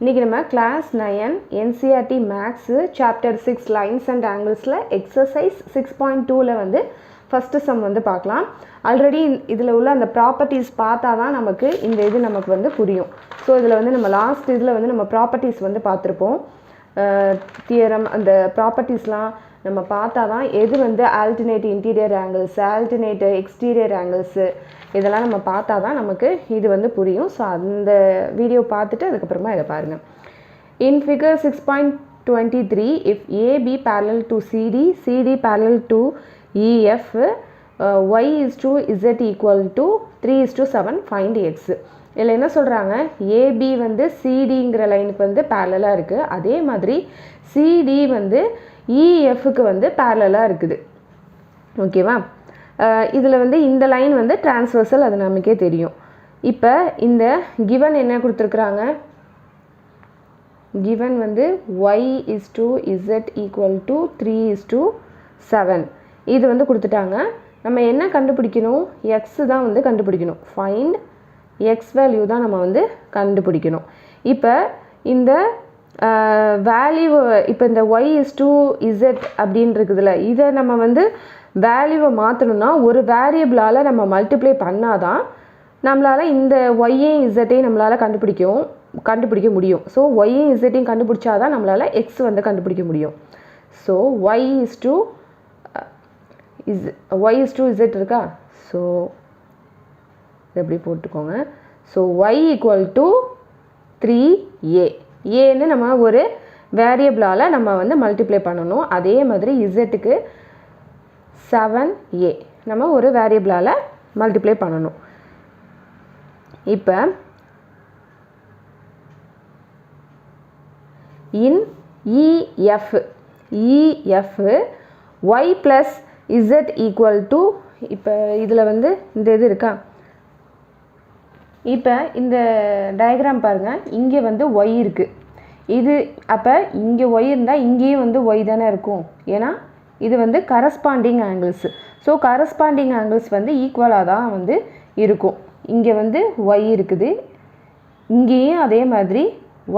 இன்றைக்கி நம்ம class 9 NCERT maths chapter 6 lines and ஆங்கிள்ஸில் எக்ஸசைஸ் 6.2ல் வந்து ஃபஸ்ட்டு சம் வந்து பார்க்கலாம். ஆல்ரெடி இதில் உள்ள அந்த ப்ராப்பர்ட்டிஸ் பார்த்தா தான் நமக்கு இந்த இது நமக்கு வந்து புரியும். ஸோ இதில் வந்து நம்ம லாஸ்ட் இதில் வந்து நம்ம ப்ராப்பர்ட்டிஸ் வந்து பார்த்துருப்போம். தியரம் அந்த ப்ராப்பர்ட்டிஸ்லாம் நம்ம பார்த்தா தான் எது வந்து alternate interior angles, alternate exterior angles இதெல்லாம் நம்ம பார்த்தா தான் நமக்கு இது வந்து புரியும். ஸோ அந்த வீடியோ பார்த்துட்டு அதுக்கப்புறமா இதை பாருங்கள். In figure 6.23 if AB parallel to CD, CD parallel to EF, y is to z equal to 3:7 find x. இதில் என்ன சொல்கிறாங்க, ஏபி வந்து சிடிங்கிற லைனுக்கு வந்து பேரலாக இருக்குது, அதே மாதிரி சிடி வந்து இஎஃப்க்கு வந்து பேரலாக இருக்குது. ஓகேவா? இதில் வந்து இந்த லைன் வந்து டிரான்ஸ்வர்சல், அது நமக்கே தெரியும். இப்போ இந்த கிவன் என்ன கொடுத்துருக்குறாங்க, கிவன் வந்து y is to z equal to 3:7 இது வந்து கொடுத்துட்டாங்க. நம்ம என்ன கண்டுபிடிக்கணும், எக்ஸு தான் வந்து கண்டுபிடிக்கணும். ஃபைண்ட் எக்ஸ் வேல்யூ தான் நம்ம வந்து கண்டுபிடிக்கணும். இப்போ இந்த வேல்யூ, இப்போ இந்த y is to z அப்படின்றதுல இதை நம்ம வந்து வேல்யூவை மாற்றணும்னா ஒரு வேரியபிளால் நம்ம மல்டிப்ளை பண்ணால் தான் நம்மளால் இந்த ஒய்யையும் இசட்டையும் நம்மளால் கண்டுபிடிக்க முடியும். ஸோ ஒய்யையும் இசட்டையும் கண்டுபிடிச்சா தான் நம்மளால் எக்ஸ் வந்து கண்டுபிடிக்க முடியும். So y is to z இருக்கா, ஸோ இது எப்படி போட்டுக்கோங்க. So y equal to 3a, ஏன்னு நம்ம ஒரு வேரியபிளால் நம்ம வந்து மல்டிப்ளை பண்ணணும். அதே மாதிரி இசட்டுக்கு 7a நம்ம ஒரு வேரியபிளால் மல்டிப்ளை பண்ணணும். இப்போ இன் EF y plus z equal to, இப்போ இதில் வந்து இந்த இது இருக்கா, இப்போ இந்த டயக்ராம் பாருங்கள், இங்கே வந்து y இருக்குது. இது அப்போ இங்கே y இருந்தால் இங்கேயும் வந்து y தானே இருக்கும், ஏன்னா இது வந்து corresponding angles. So corresponding angles வந்து ஈக்குவலாக தான் வந்து இருக்கும். இங்கே வந்து y இருக்குது, இங்கேயும் அதே மாதிரி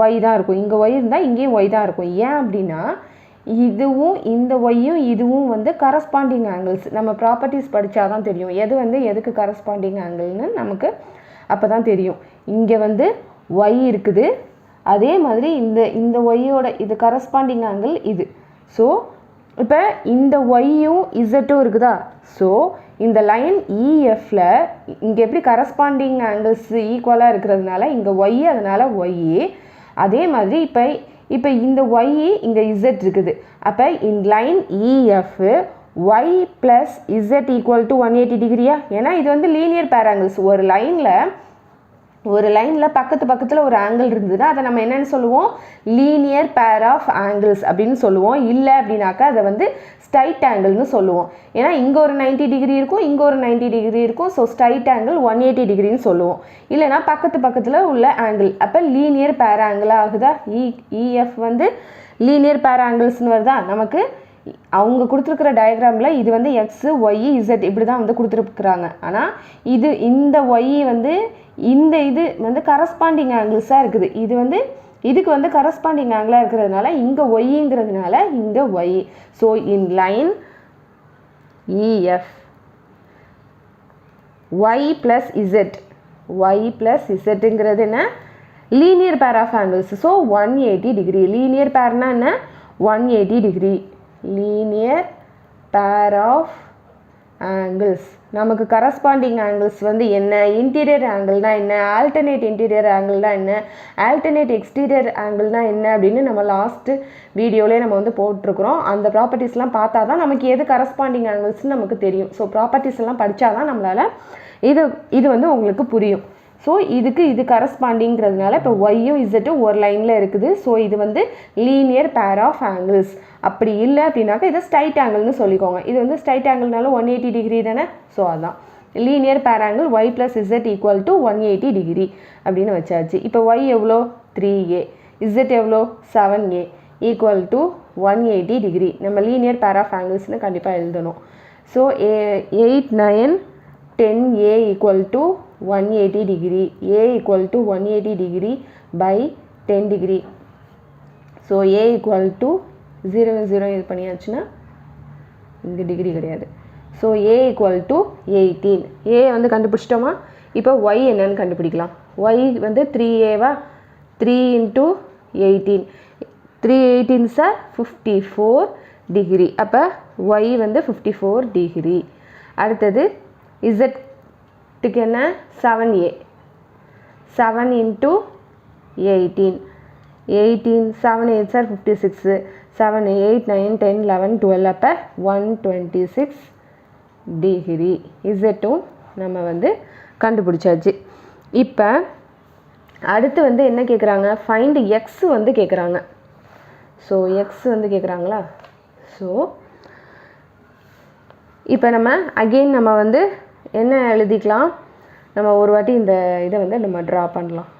y தான் இருக்கும். இங்கே y இருந்தால் இங்கேயும் y தான் இருக்கும். ஏன் அப்படின்னா இதுவும் இந்த ஒய்யும் இதுவும் வந்து கரஸ்பாண்டிங் ஆங்கிள்ஸ். நம்ம ப்ராப்பர்ட்டிஸ் படித்தா தான் தெரியும் எது வந்து எதுக்கு கரஸ்பாண்டிங் ஆங்கிள்னு நமக்கு அப்போ தான் தெரியும். இங்கே வந்து y இருக்குது, அதே மாதிரி இந்த ஒய்யோட இது கரஸ்பாண்டிங் ஆங்கிள் இது. ஸோ இப்போ இந்த ஒய்யும் இசட்டும் இருக்குதா, ஸோ இந்த லைன் இஎஃப்பில் இங்கே எப்படி கரஸ்பாண்டிங் ஆங்கிள்ஸ் ஈக்குவலாக இருக்கிறதுனால இங்கே ஒய், அதனால் ஒய்யே. அதே மாதிரி இப்போ இந்த ஒய் இங்கே இசட் இருக்குது. அப்போ இந்த line EF y plus Z equal to 180 டிகிரியா, ஏன்னா இது வந்து லீனியர் பேர் ஆங்கிள்ஸ். ஒரு லைனில் பக்கத்தில் ஒரு ஆங்கிள் இருந்ததுன்னா அதை நம்ம என்னென்னு சொல்லுவோம், லீனியர் பேர் ஆஃப் ஆங்கிள்ஸ் அப்படின்னு சொல்லுவோம். இல்லை அப்படின்னாக்கா அதை வந்து ஸ்ட்ரைட் ஆங்கிள்னு சொல்லுவோம். ஏன்னா இங்கே ஒரு 90 டிகிரி இருக்கும், இங்கே ஒரு 90 டிகிரி இருக்கும். ஸோ ஸ்ட்ரைட் ஆங்கிள் 180 டிகிரின்னு சொல்லுவோம். இல்லைனா பக்கத்தில் உள்ள ஆங்கிள், அப்போ லீனியர் பேர் ஆங்கிளாக ஆகுதா. இஎஃப் வந்து லீனியர் பேர் ஆங்கிள்ஸ்னு வருதா. நமக்கு அவங்க கொடுத்துருக்குற டயக்ராமில் இது வந்து எக்ஸு ஒய் இசட் இப்படி தான் வந்து கொடுத்துருக்குறாங்க. ஆனால் இந்த ஒய் வந்து இந்த இது வந்து கரஸ்பாண்டிங் ஆங்கிள்ஸாக இருக்குது. இது வந்து இதுக்கு வந்து கரஸ்பாண்டிங் ஆங்கிளாக இருக்கிறதுனால இங்கே ஒய்ங்கிறதுனால இங்கே Y. So in line EF Y plus இசட்டுங்கிறது என்ன, linear pair of angles. So 180 degree. Linear பேர்னா என்ன, 180 degree. Linear pair of angles. நமக்கு கரஸ்பாண்டிங் ஆங்கிள்ஸ் வந்து என்ன, இன்டீரியர் ஆங்கிள்னா என்ன, ஆல்டர்னேட் இன்டீரியர் ஆங்கிள்னா என்ன, ஆல்டர்னேட் எக்ஸ்டீரியர் ஆங்கிள்னா என்ன அப்படின்னு நம்ம லாஸ்ட்டு வீடியோலேயே நம்ம வந்து போட்டிருக்கிறோம். அந்த ப்ராப்பர்ட்டிஸ்லாம் பார்த்தா தான் நமக்கு எது கரஸ்பாண்டிங் ஆங்கிள்ஸ்னு நமக்கு தெரியும். ஸோ ப்ராப்பர்ட்டிஸ் எல்லாம் படித்தா தான் நம்மளால் இது வந்து உங்களுக்கு புரியும். ஸோ இது கரஸ்பாண்டிங்கிறதுனால இப்போ ஒய்யும் இசட்டும் ஒரு லைனில் இருக்குது. ஸோ இது வந்து லீனியர் பேர் ஆஃப் ஆங்கிள்ஸ். அப்படி இல்லை அப்படின்னாக்கா இதை ஸ்ட்ரைட் ஆங்கிள்னு சொல்லிக்கோங்க. இது வந்து ஸ்ட்ரைட் ஆங்கிள்னால 180 டிகிரி தானே. ஸோ அதுதான் லீனியர் பேர் angle y plus Z equal to 180 degree அப்படின்னு வச்சாச்சு. இப்போ y எவ்வளோ 3a, இசட் எவ்வளோ 7a ஈக்குவல் டு 180 டிகிரி. நம்ம லீனியர் பேர் ஆஃப் ஆங்கிள்ஸ்னு கண்டிப்பாக எழுதணும். So 8, 9, 10a equal to 180 degree, a equal to 180 degree by 10 degree. So A equal to 0 0 இது பண்ணியாச்சுன்னா இங்கே டிகிரி கிடையாது. So A equal to 18. A வந்து கண்டுபிடிச்சிட்டோமா? இப்போ Y என்னன்னு கண்டுபிடிக்கலாம். Y வந்து 3A 3 into 18. 3 18s are 54 degree. அப்போ Y வந்து 54 degree. அடுத்தது Zக்கு என்ன? 7A. 7 into 18. 18 7 8s are 56. 7 8 9 10 11 12 அப்போ 126 டிகிரி. இசட்டும் நம்ம வந்து கண்டுபிடிச்சாச்சு. இப்போ அடுத்து வந்து என்ன கேட்குறாங்க? ஃபைண்ட் எக்ஸ் வந்து கேட்குறாங்க. ஸோ எக்ஸ் வந்து கேட்குறாங்களா? ஸோ இப்போ நம்ம அகெயின் நம்ம வந்து என்ன எழுதிக்கலாம்? நம்ம ஒரு வாட்டி இந்த இதை வந்து நம்ம ட்ரா பண்ணலாம்.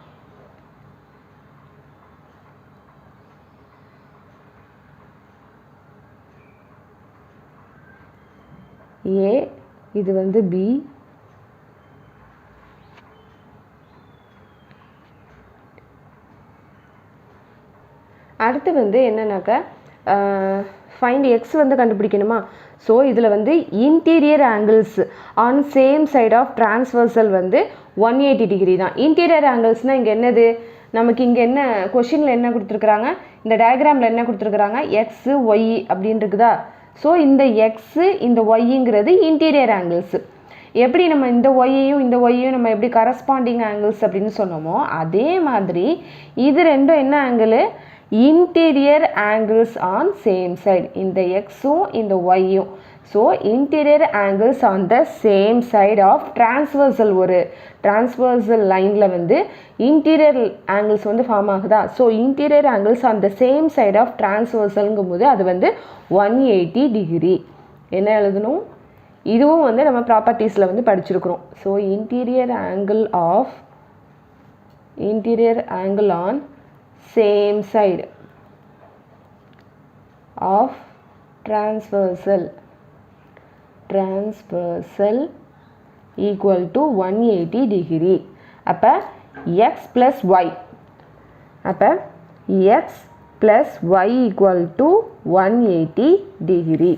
ஏ, இது வந்து பி, அடுத்து வந்து என்னன்னாக்கா ஃபைண்ட் எக்ஸ் வந்து கண்டுபிடிக்கணுமா? ஸோ இதில் வந்து interior angles on same side of transversal வந்து 180 டிகிரி தான். இன்டீரியர் ஆங்கிள்ஸ்னால் இங்கே என்னது? நமக்கு இங்கே என்ன கொஷினில் என்ன கொடுத்துருக்குறாங்க? இந்த டயக்ராமில் என்ன கொடுத்துருக்குறாங்க? எக்ஸு ஒய் அப்படின்னு இருக்குதா? ஸோ இந்த எக்ஸு இந்த ஒய்ங்கிறது இன்டீரியர் ஆங்கிள்ஸு. எப்படி நம்ம இந்த ஒய்யையும் இந்த ஒய்யையும் நம்ம எப்படி கரஸ்பாண்டிங் ஆங்கிள்ஸ் அப்படின்னு சொன்னோமோ அதே மாதிரி இது ரெண்டும் என்ன angle? Interior angles on same side. இந்த எக்ஸும் இந்த ஒய்யும். So interior angles on the same side of transversal. ஒரு டிரான்ஸ்வர்சல் லைனில் வந்து இன்டீரியர் ஆங்கிள்ஸ் வந்து ஃபார்ம் ஆகுதா? So interior angles on the same side of டிரான்ஸ்வர்சல்ங்கும் போது அது வந்து 180 டிகிரி. என்ன எழுதணும்? இதுவும் வந்து நம்ம ப்ராப்பர்ட்டிஸில் வந்து படிச்சிருக்கிறோம். So interior angle on same side of transversal equal to 180 degree. அப்போ x plus y, அப்போ x plus y equal to 180 degree.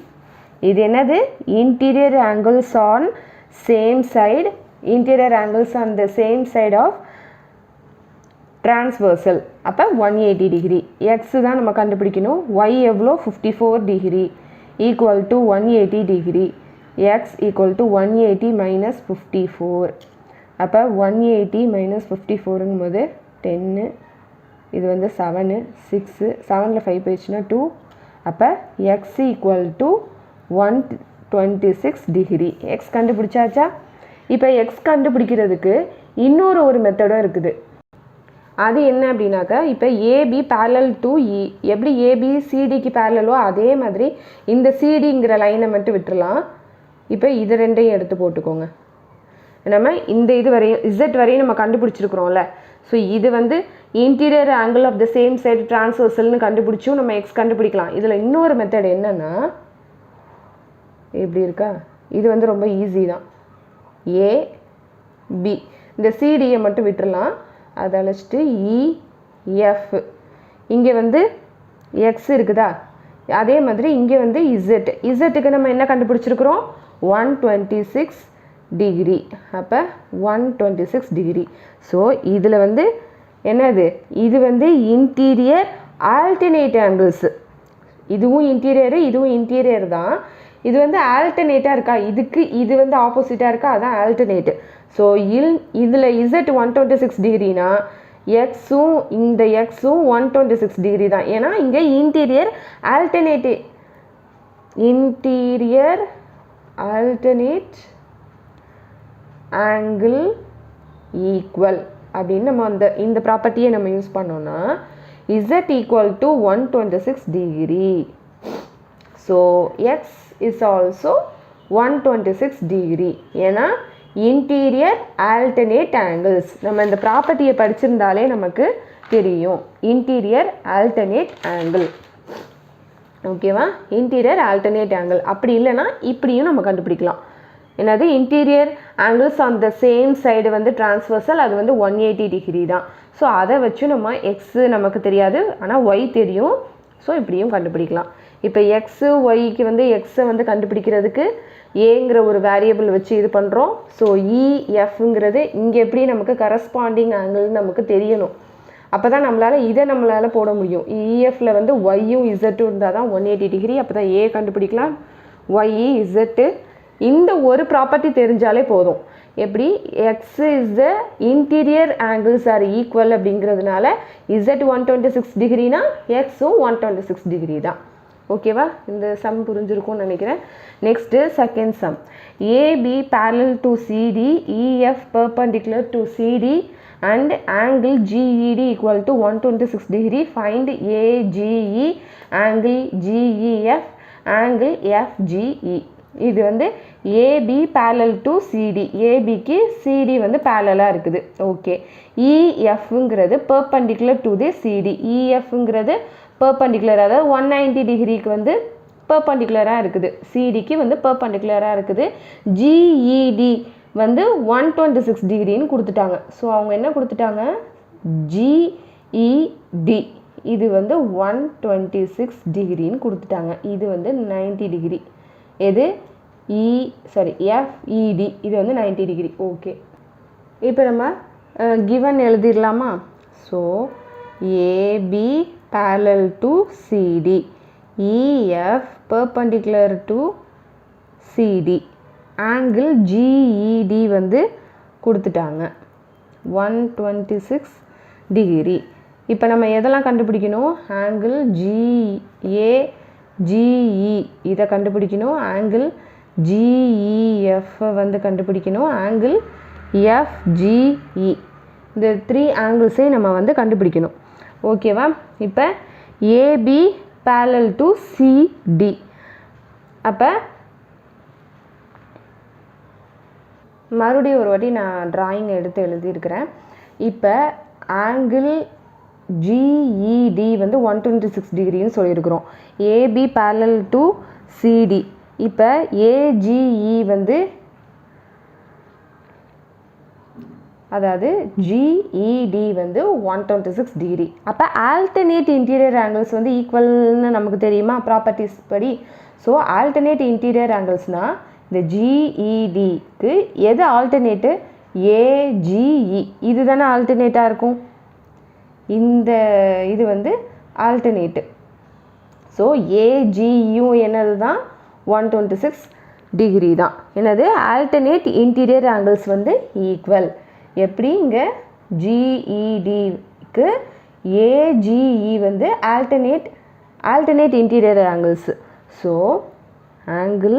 இது என்னது? interior angles on same side, interior angles on the same side of transversal. அப்போ 180 degree. X தான் நம்ம கண்டுபிடிக்கணும். Y எவ்வளோ? 54 degree equal to 180 degree. X equal to 180 minus 54. அப்போ 180 minus 54ங்கும் போது 10, இது வந்து 7 6, 7ல் 5 போயிடுச்சுன்னா 2. அப்போ X equal to 126 degree. X கண்டுபிடிச்சாச்சா? இப்போ எக்ஸ் கண்டுபிடிக்கிறதுக்கு இன்னொரு மெத்தடும் இருக்குது. அது என்ன அப்படின்னாக்கா, இப்போ ஏபி பேரலல் டு இ. எப்படி ஏபி சிடிக்கு பேரலோ அதே மாதிரி இந்த சிடிங்கிற லைனை மட்டும் விட்டுறலாம். இப்போ இது ரெண்டையும் எடுத்து போட்டுக்கோங்க. நம்ம இந்த இது வரையும் இசட் வரையும் நம்ம கண்டுபிடிச்சிருக்கிறோம்ல. ஸோ இது வந்து interior angle of the same side டிரான்ஸ்வர்சல்னு கண்டுபிடிச்சும் நம்ம எக்ஸ் கண்டுபிடிக்கலாம். இதில் இன்னொரு மெத்தட் என்னென்னா, எப்படி இருக்கா? இது வந்து ரொம்ப ஈஸி தான். ஏ பி இந்த சிடியை மட்டும் விட்டுறலாம். அதை அழைச்சிட்டு இஎஃப். இங்கே வந்து எக்ஸ் இருக்குதா? அதே மாதிரி இங்கே வந்து இசட். இசட்டுக்கு நம்ம என்ன கண்டுபிடிச்சிருக்கிறோம்? 126 டிகிரி. அப்போ 126 டிகிரி. ஸோ இதில் வந்து என்னது? இது வந்து இன்டீரியர் ஆல்டர்னேட் ஆங்கிள்ஸ். இதுவும் இன்டீரியரு, இதுவும் இன்டீரியர் தான். இது வந்து ஆல்டர்னேட்டாக இருக்கா? இதுக்கு இது வந்து ஆப்போசிட்டாக இருக்கா? அதான் ஆல்டர்னேட்டு. ஸோ இதில் இசட் 126 டிகிரினா எக்ஸும் இந்த எக்ஸும் 126 டிகிரி தான். ஏன்னா இங்கே இன்டீரியர் ஆல்டர்னேட் ஆங்கிள் ஈக்குவல் அப்படின்னு நம்ம இந்த ப்ராப்பர்ட்டியை நம்ம யூஸ் பண்ணோன்னா Z equal to 126 degree. So X is also 126 degree. ஏன்னா இன்டீரியர் ஆல்டர்னேட் ஆங்கிள்ஸ். நம்ம இந்த ப்ராப்பர்ட்டியை படிச்சிருந்தாலே நமக்கு தெரியும். Interior alternate angle. ஓகேவா? Interior alternate angle. அப்படி இல்லைன்னா இப்படியும் நம்ம கண்டுபிடிக்கலாம். என்னது? Interior angles on the same side வந்து டிரான்ஸ்வர்சல், அது வந்து 180 டிகிரி தான். ஸோ அதை வச்சு நம்ம எக்ஸு நமக்கு தெரியாது, ஆனால் ஒய் தெரியும். ஸோ இப்படியும் கண்டுபிடிக்கலாம். இப்போ எக்ஸு ஒய்க்கு வந்து எக்ஸை வந்து கண்டுபிடிக்கிறதுக்கு ஏங்கிற ஒரு வேரியபிள் வச்சு இது பண்ணுறோம். ஸோ இஎஃப்ங்கிறது இங்கே எப்படி நமக்கு கரஸ்பாண்டிங் ஆங்கிள் நமக்கு தெரியணும். அப்போ தான் நம்மளால் போட முடியும். இஎஃப்பில் வந்து ஒய்யும் இசட்டும் இருந்தால் தான் 180 டிகிரி. அப்போ தான் ஏ கண்டுபிடிக்கலாம். ஒய் இசட்டு இந்த ஒரு ப்ராப்பர்ட்டி தெரிஞ்சாலே போதும். எப்படி X is the interior angles are equal அப்படிங்கிறதுனால இசட் 126 டிகிரினா எக்ஸும் 126 டிகிரி தான். ஓகேவா? இந்த சம் புரிஞ்சிருக்கும்னு நினைக்கிறேன். Next second sum. AB parallel to CD, EF perpendicular to CD and angle GED equal to 126 degree. Find AGE, angle GEF, angle FGE. இது வந்து ஏபி parallel to CD. ஏபிக்கு சிடி வந்து பேரலாக இருக்குது. ஓகே. இஎஃப்ங்கிறது perpendicular to the CD. இஎஃப்ங்கிறது perpendicular, அதாவது 190 டிகிரிக்கு வந்து பெர்பெண்டிகுலராக இருக்குது. சிடிக்கு வந்து பெர்பெண்டிகுலராக இருக்குது. ஜிஇடி வந்து 126 டிகிரின்னு கொடுத்துட்டாங்க. ஸோ அவங்க என்ன கொடுத்துட்டாங்க? ஜிஇடி இது வந்து 126 டிகிரின்னு கொடுத்துட்டாங்க. இது வந்து 90 டிகிரி. எது? எஃப்இடி இது வந்து 90 டிகிரி. ஓகே. இப்போ நம்ம கிவன் எழுதிடலாமா? So AB parallel to CD, EF perpendicular to CD, angle GED வந்து கொடுத்துட்டாங்க 126 டிகிரி. இப்போ நம்ம எதெல்லாம் கண்டுபிடிக்கணும்? ஆங்கிள் GAGE இதை கண்டுபிடிக்கணும். ஆங்கிள் GEF வந்து கண்டுபிடிக்கணும். ஆங்கிள் FGE இந்த 3 ஆங்கிள்ஸை நம்ம வந்து கண்டுபிடிக்கணும். ஓகேவா? இப்போ ஏபி parallel to CD. அப்போ மறுபடியும் ஒரு வாட்டி நான் டிராயிங் எடுத்து எழுதியிருக்கிறேன். இப்போ ஆங்கிள் ஜிஇடி வந்து 126 டிகிரின்னு சொல்லியிருக்கிறோம். AB parallel to CD. இப்போ ஏஜிஇ வந்து அதாவது ஜிஇடி வந்து 126 டிகிரி. அப்போ ஆல்டர்னேட் இன்டீரியர் ஆங்கிள்ஸ் வந்து ஈக்குவல்னு நமக்கு தெரியுமா ப்ராப்பர்ட்டிஸ் படி? ஸோ ஆல்டர்னேட் இன்டீரியர் ஆங்கிள்ஸ்னால் இந்த ஜிஇடிக்கு எது ஆல்டர்னேட்டு? ஏஜிஇ இது தானே ஆல்டர்னேட்டாக இருக்கும். இந்த இது வந்து ஆல்டர்னேட்டு. ஸோ ஏஜியும் என்னது தான்? 126 டிகிரி தான். என்னது? ஆல்டர்னேட் இன்டீரியர் ஆங்கிள்ஸ் வந்து ஈக்குவல். எப்படி? இங்கே ஜிஇடிக்கு ஏஜிஇ வந்து alternate interior angles. So angle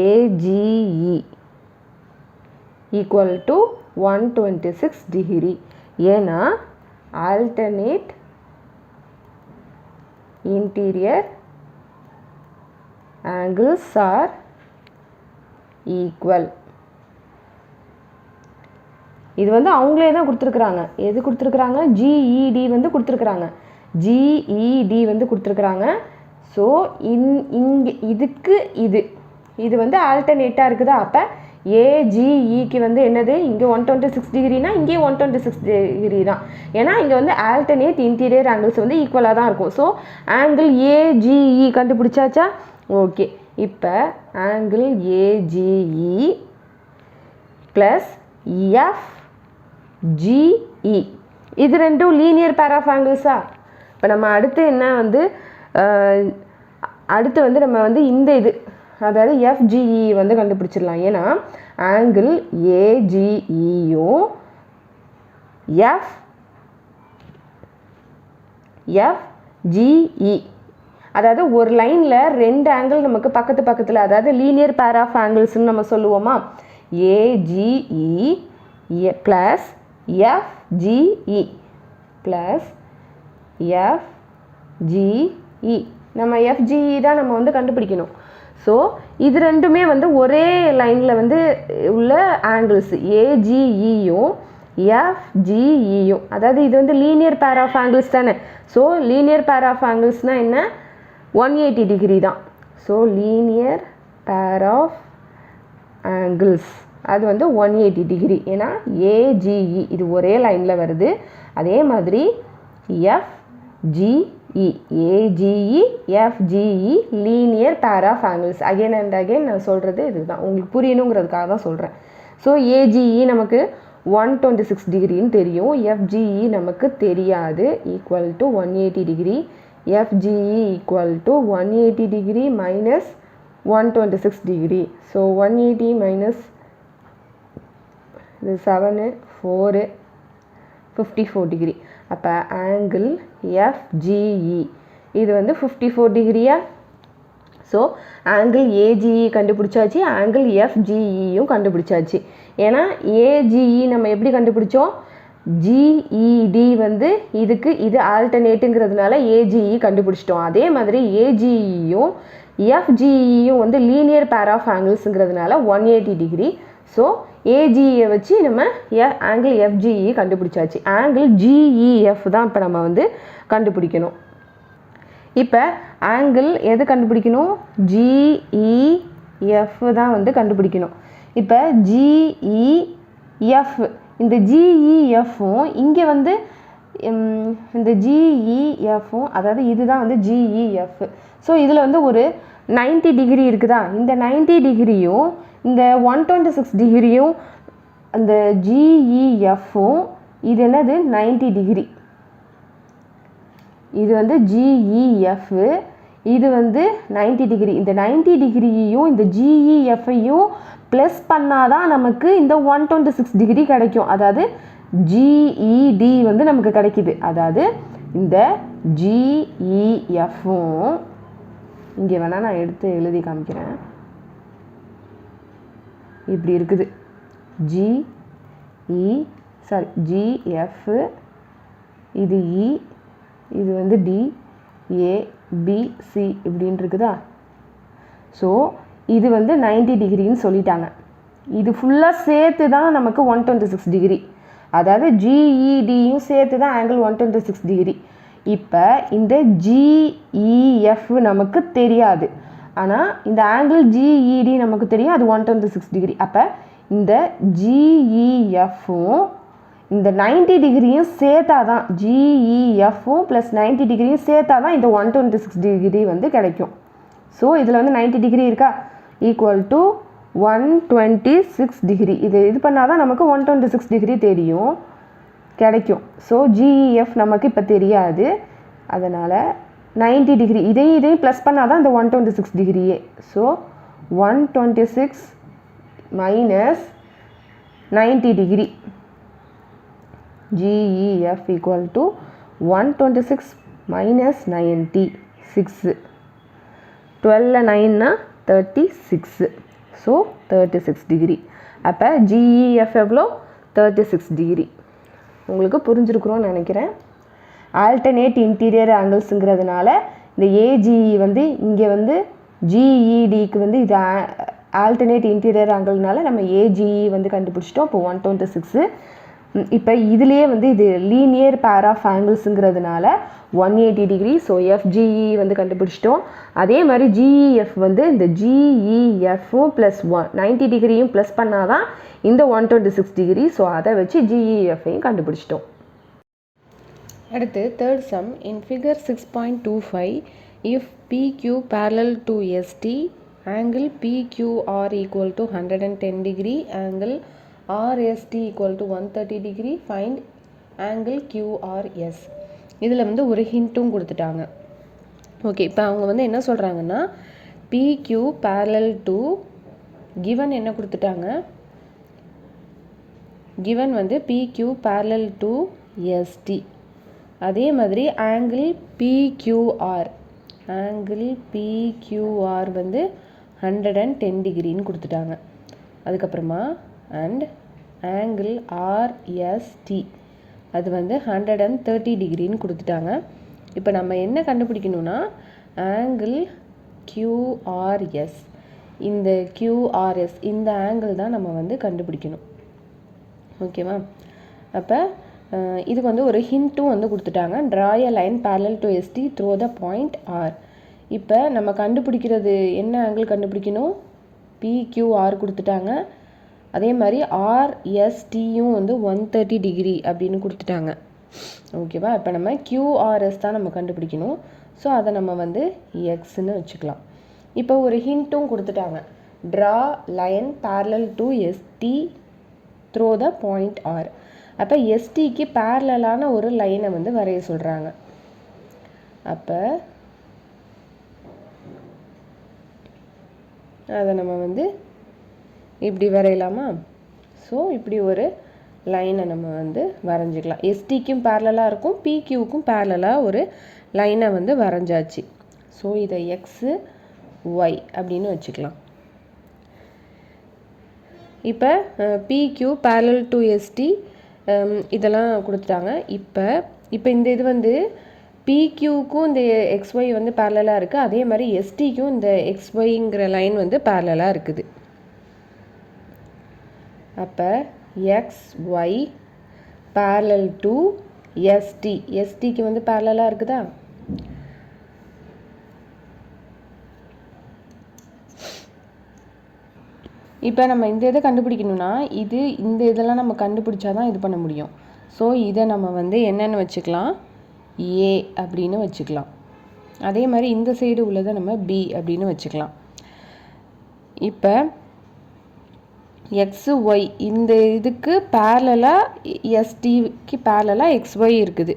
AGE equal to 126 degree. ஏன்னா alternate interior angles are equal. இது வந்து அவங்களே தான் கொடுத்துருக்குறாங்க. எது கொடுத்துருக்குறாங்க? ஜிஇடி வந்து கொடுத்துருக்குறாங்க. ஜிஇடி வந்து கொடுத்துருக்குறாங்க. ஸோ இங்கே இதுக்கு இது வந்து ஆல்டர்னேட்டாக இருக்குதா? அப்போ ஏஜிஇக்கு வந்து என்னது? இங்கே 126 டிகிரினா இங்கே 126 டிகிரி தான். ஏன்னா இங்கே வந்து ஆல்டர்னேட் இன்டீரியர் ஆங்கிள்ஸ் வந்து ஈக்குவலாக தான் இருக்கும். ஸோ ஆங்கிள் ஏஜிஇ கண்டுபிடிச்சாச்சா? ஓகே. இப்போ ஆங்கிள் ஏஜிஇ ப்ளஸ் எஃப்ஜிஇ இது ரெண்டும் லீனியர் பேர் ஆஃப் ஆங்கிள்ஸா? இப்போ நம்ம அடுத்து என்ன வந்து அடுத்து வந்து நம்ம வந்து இந்த இது அதாவது எஃப்ஜிஇ வந்து கண்டுபிடிச்சிடலாம். ஏன்னா ஆங்கிள் ஏஜிஇயும் எஃப்ஜிஇ அதாவது ஒரு லைனில் 2 ஆங்கிள் நமக்கு பக்கத்தில் அதாவது லீனியர் பேர் ஆஃப் ஆங்கிள்ஸ்ன்னு நம்ம சொல்லுவோமா? ஏஜிஇ ப்ளஸ் எஃப்ஜிஇ ப்ளஸ் எஃப்ஜிஇ. நம்ம எஃப்ஜிஇ தான் நம்ம வந்து கண்டுபிடிக்கணும். ஸோ இது ரெண்டுமே வந்து ஒரே லைனில் வந்து உள்ள ஆங்கிள்ஸ் ஏஜிஇயும் எஃப்ஜிஇயும். அதாவது இது வந்து லீனியர் பேர் ஆஃப் ஆங்கிள்ஸ் தானே. ஸோ லீனியர் பேர் ஆஃப் ஆங்கிள்ஸ்னால் என்ன? 180 டிகிரி தான். So linear pair of angles அது வந்து 180 டிகிரி. ஏன்னா ஏஜிஇ இது ஒரே லைனில் வருது. அதே மாதிரி FGE AGE FGE linear pair of angles. Again and again நான் சொல்கிறது இதுதான், உங்களுக்கு புரியணுங்கிறதுக்காக தான் சொல்கிறேன். ஸோ ஏஜிஇ நமக்கு 126 டிகிரின்னு தெரியும், எஃப்ஜிஇ நமக்கு தெரியாது. Equal to 180 degree. FGE equal to 180 degree minus 126 degree. So 180 minus இது 7 4 54 டிகிரி. அப்போ ஆங்கிள் எஃப்ஜிஇ இது வந்து 54 டிகிரியா. ஸோ ஆங்கிள் ஏஜிஇ கண்டுபிடிச்சாச்சு, ஆங்கிள் எஃப்ஜிஇயும் கண்டுபிடிச்சாச்சு. ஏன்னா ஏஜிஇ நம்ம எப்படி கண்டுபிடிச்சோம், ஜிஇடி வந்து இதுக்கு இது ஆல்டர்னேட்டுங்கிறதுனால ஏஜிஇ கண்டுபிடிச்சிட்டோம். அதே மாதிரி ஏஜிஇயும் எஃப்ஜிஇயும் வந்து லீனியர் பேர் ஆஃப் ஆங்கிள்ஸுங்கிறதுனால 180 டிகிரி. ஸோ ஏஜிஇயை வச்சு நம்ம ஆங்கிள் எஃப்ஜிஇ கண்டுபிடிச்சாச்சு. ஆங்கிள் ஜிஇஎஃப் தான் இப்போ நம்ம வந்து கண்டுபிடிக்கணும். இப்போ ஆங்கிள் எது கண்டுபிடிக்கணும், ஜிஇஎஃப் தான் வந்து கண்டுபிடிக்கணும். இப்போ ஜிஇஎஃப் இந்த ஜிஇஎஃப்பும் இங்கே வந்து இந்த ஜிஇஎஃப்பும் அதாவது இதுதான் வந்து ஜிஇஎஃப். ஸோ இதில் வந்து ஒரு 90 டிகிரி இருக்குதா, இந்த 90 டிகிரியும் இந்த 126 டிகிரியும் அந்த ஜிஇஎஃப்பும் இது என்னது 90 டிகிரி. இது வந்து ஜிஇஎஃப், இது வந்து 90 டிகிரி. இந்த 90 டிகிரியையும் இந்த ஜிஇஎஃப்பையும் ப்ளஸ் பண்ணாதான் நமக்கு இந்த 126 டிகிரி கிடைக்கும். அதாவது ஜிஇடி வந்து நமக்கு கிடைக்குது. அதாவது இந்த ஜிஇஎஃப்பும் இங்கே வேணால் நான் எடுத்து எழுதி காமிக்கிறேன். இப்படி இருக்குது ஜிஎஃப், இது இ, இது வந்து டி, ஏ, பி, சி இப்படின்னு இருக்குதா. ஸோ இது வந்து 90 டிகிரின்னு சொல்லிட்டாங்க. இது ஃபுல்லாக சேர்த்து தான் நமக்கு 126 டிகிரி. அதாவது ஜிஇடியும் சேர்த்து தான் ஆங்கிள் 126 டிகிரி. இப்போ இந்த ஜிஇஎஃப் நமக்கு தெரியாது, ஆனால் இந்த ஆங்கிள் ஜிஇடி நமக்கு தெரியும், அது 126 டிகிரி. அப்போ இந்த ஜிஇஎஃப்பும் இந்த 90 டிகிரியும் சேர்த்தா தான், ஜிஇஎஃப்பும் ப்ளஸ் 90 டிகிரியும் சேர்த்தா தான் இந்த 126 டிகிரி வந்து கிடைக்கும். ஸோ இதில் வந்து 90 டிகிரி இருக்கா, ஈக்குவல் டு 126 டிகிரி. இது பண்ணால் தான் நமக்கு 126 டிகிரி தெரியும் கிடைக்கும். ஸோ ஜிஇஎஃப் நமக்கு இப்போ தெரியாது, அதனால் 90 டிகிரி இதையும் ப்ளஸ் பண்ணால் தான் இந்த 126 டிகிரியே. So 126 minus 90 degree, GEF equal to 126 minus 90, 6. 12 9 36. So 36 degree. அப்போ GEF எவ்வளோ 36 degree. உங்களுக்கு புரிஞ்சிருக்கிறோன்னு நினைக்கிறேன். ஆல்டர்னேட் இன்டீரியர் ஆங்கிள்ஸுங்கிறதுனால இந்த AGE வந்து இங்கே வந்து GEDக்கு வந்து இது ஆல்டர்னேட் இன்டீரியர் ஆங்கிள்னால நம்ம AGE வந்து கண்டுபிடிச்சிட்டோம். இப்போ 126. இப்போ இதுலேயே வந்து இது லீனியர் பேர் ஆஃப் ஆங்கிள்ஸுங்கிறதுனால 180 டிகிரி. ஸோ FGE வந்து கண்டுபிடிச்சிட்டோம். அதே மாதிரி GEF வந்து இந்த GEFும் ப்ளஸ் 90 டிகிரியும் ப்ளஸ் பண்ணால் தான் இந்த 126 டிகிரி. ஸோ அதை வச்சு GEFையும் கண்டுபிடிச்சிட்டோம். அடுத்து third sum. In figure 6.25 if PQ parallel to ST angle PQR equal to 110 degree, angle RST equal to 130 degree, find angle QRS. இதில் வந்து ஒரு ஹிண்ட்டும் கொடுத்துட்டாங்க. ஓகே, இப்போ அவங்க வந்து என்ன சொல்கிறாங்கன்னா PQ parallel to given என்ன கொடுத்துட்டாங்க, given வந்து PQ parallel to ST. அதே மாதிரி ஆங்கிள் PQR வந்து 110 டிகிரின்னு கொடுத்துட்டாங்க. அதுக்கப்புறமா அண்ட் ஆங்கிள் RST அது வந்து 130 டிகிரின்னு கொடுத்துட்டாங்க. இப்போ நம்ம என்ன கண்டுபிடிக்கணும்னா ஆங்கிள் QRS, இந்த QRS இந்த ஆங்கிள் தான் நம்ம வந்து கண்டுபிடிக்கணும். ஓகேவா? அப்போ இதுக்கு வந்து ஒரு ஹிண்ட்டும் வந்து கொடுத்துட்டாங்க. Draw a line parallel to ST through the point R. இப்போ நம்ம கண்டுபிடிக்கிறது என்ன ஆங்கிள் கண்டுபிடிக்கணும், PQR கொடுத்துட்டாங்க. அதே மாதிரி ஆர்எஸ்டியும் வந்து 130 டிகிரி அப்படின்னு கொடுத்துட்டாங்க. ஓகேவா? இப்போ நம்ம கியூஆர்எஸ் தான் நம்ம கண்டுபிடிக்கணும். ஸோ அதை நம்ம வந்து எக்ஸ்ன்னு வச்சுக்கலாம். இப்போ ஒரு ஹிண்ட்டும் கொடுத்துட்டாங்க. Draw line parallel to ST through the point R. அப்போ எஸ்டிக்கு பேரலான ஒரு லைனை வந்து வரைய சொல்கிறாங்க. அப்போ அதை நம்ம வந்து இப்படி வரையலாமா? ஸோ இப்படி ஒரு லைனை நம்ம வந்து வரைஞ்சிக்கலாம். எஸ்டிக்கும் பேரலாக இருக்கும், பிக்யூக்கும் பேரலாக ஒரு லைனை வந்து வரைஞ்சாச்சு. ஸோ இதை எக்ஸு ஒய் அப்படின்னு வச்சுக்கலாம். இப்போ பிக்யூ பேரலல் டு எஸ்டி இதெல்லாம் கொடுத்துட்டாங்க. இப்போ இந்த இது வந்து பிக்யூக்கும் இந்த எக்ஸ்ஒய் வந்து பேரலாக இருக்குது. அதே மாதிரி எஸ்டிக்கும் இந்த எக்ஸ்ஒய்ங்கிற லைன் வந்து பேரலாக இருக்குது. அப்போ XY parallel to ST. STக்கு வந்து பேரலாக இருக்குதா? இப்போ நம்ம இந்த இதை கண்டுபிடிக்கணும்னா இந்த இதெல்லாம் நம்ம கண்டுபிடிச்சாதான் இது பண்ண முடியும். ஸோ இதை நம்ம வந்து என்னென்னு வச்சுக்கலாம்? ஏ அப்படின்னு வச்சுக்கலாம். அதே மாதிரி இந்த சைடு உள்ளதை நம்ம பி அப்படின்னு வச்சுக்கலாம். இப்போ எக்ஸு ஒய் இந்த இதுக்கு பேரலாக எஸ்டிக்கு பேரலாக எக்ஸ்ஒய் இருக்குது.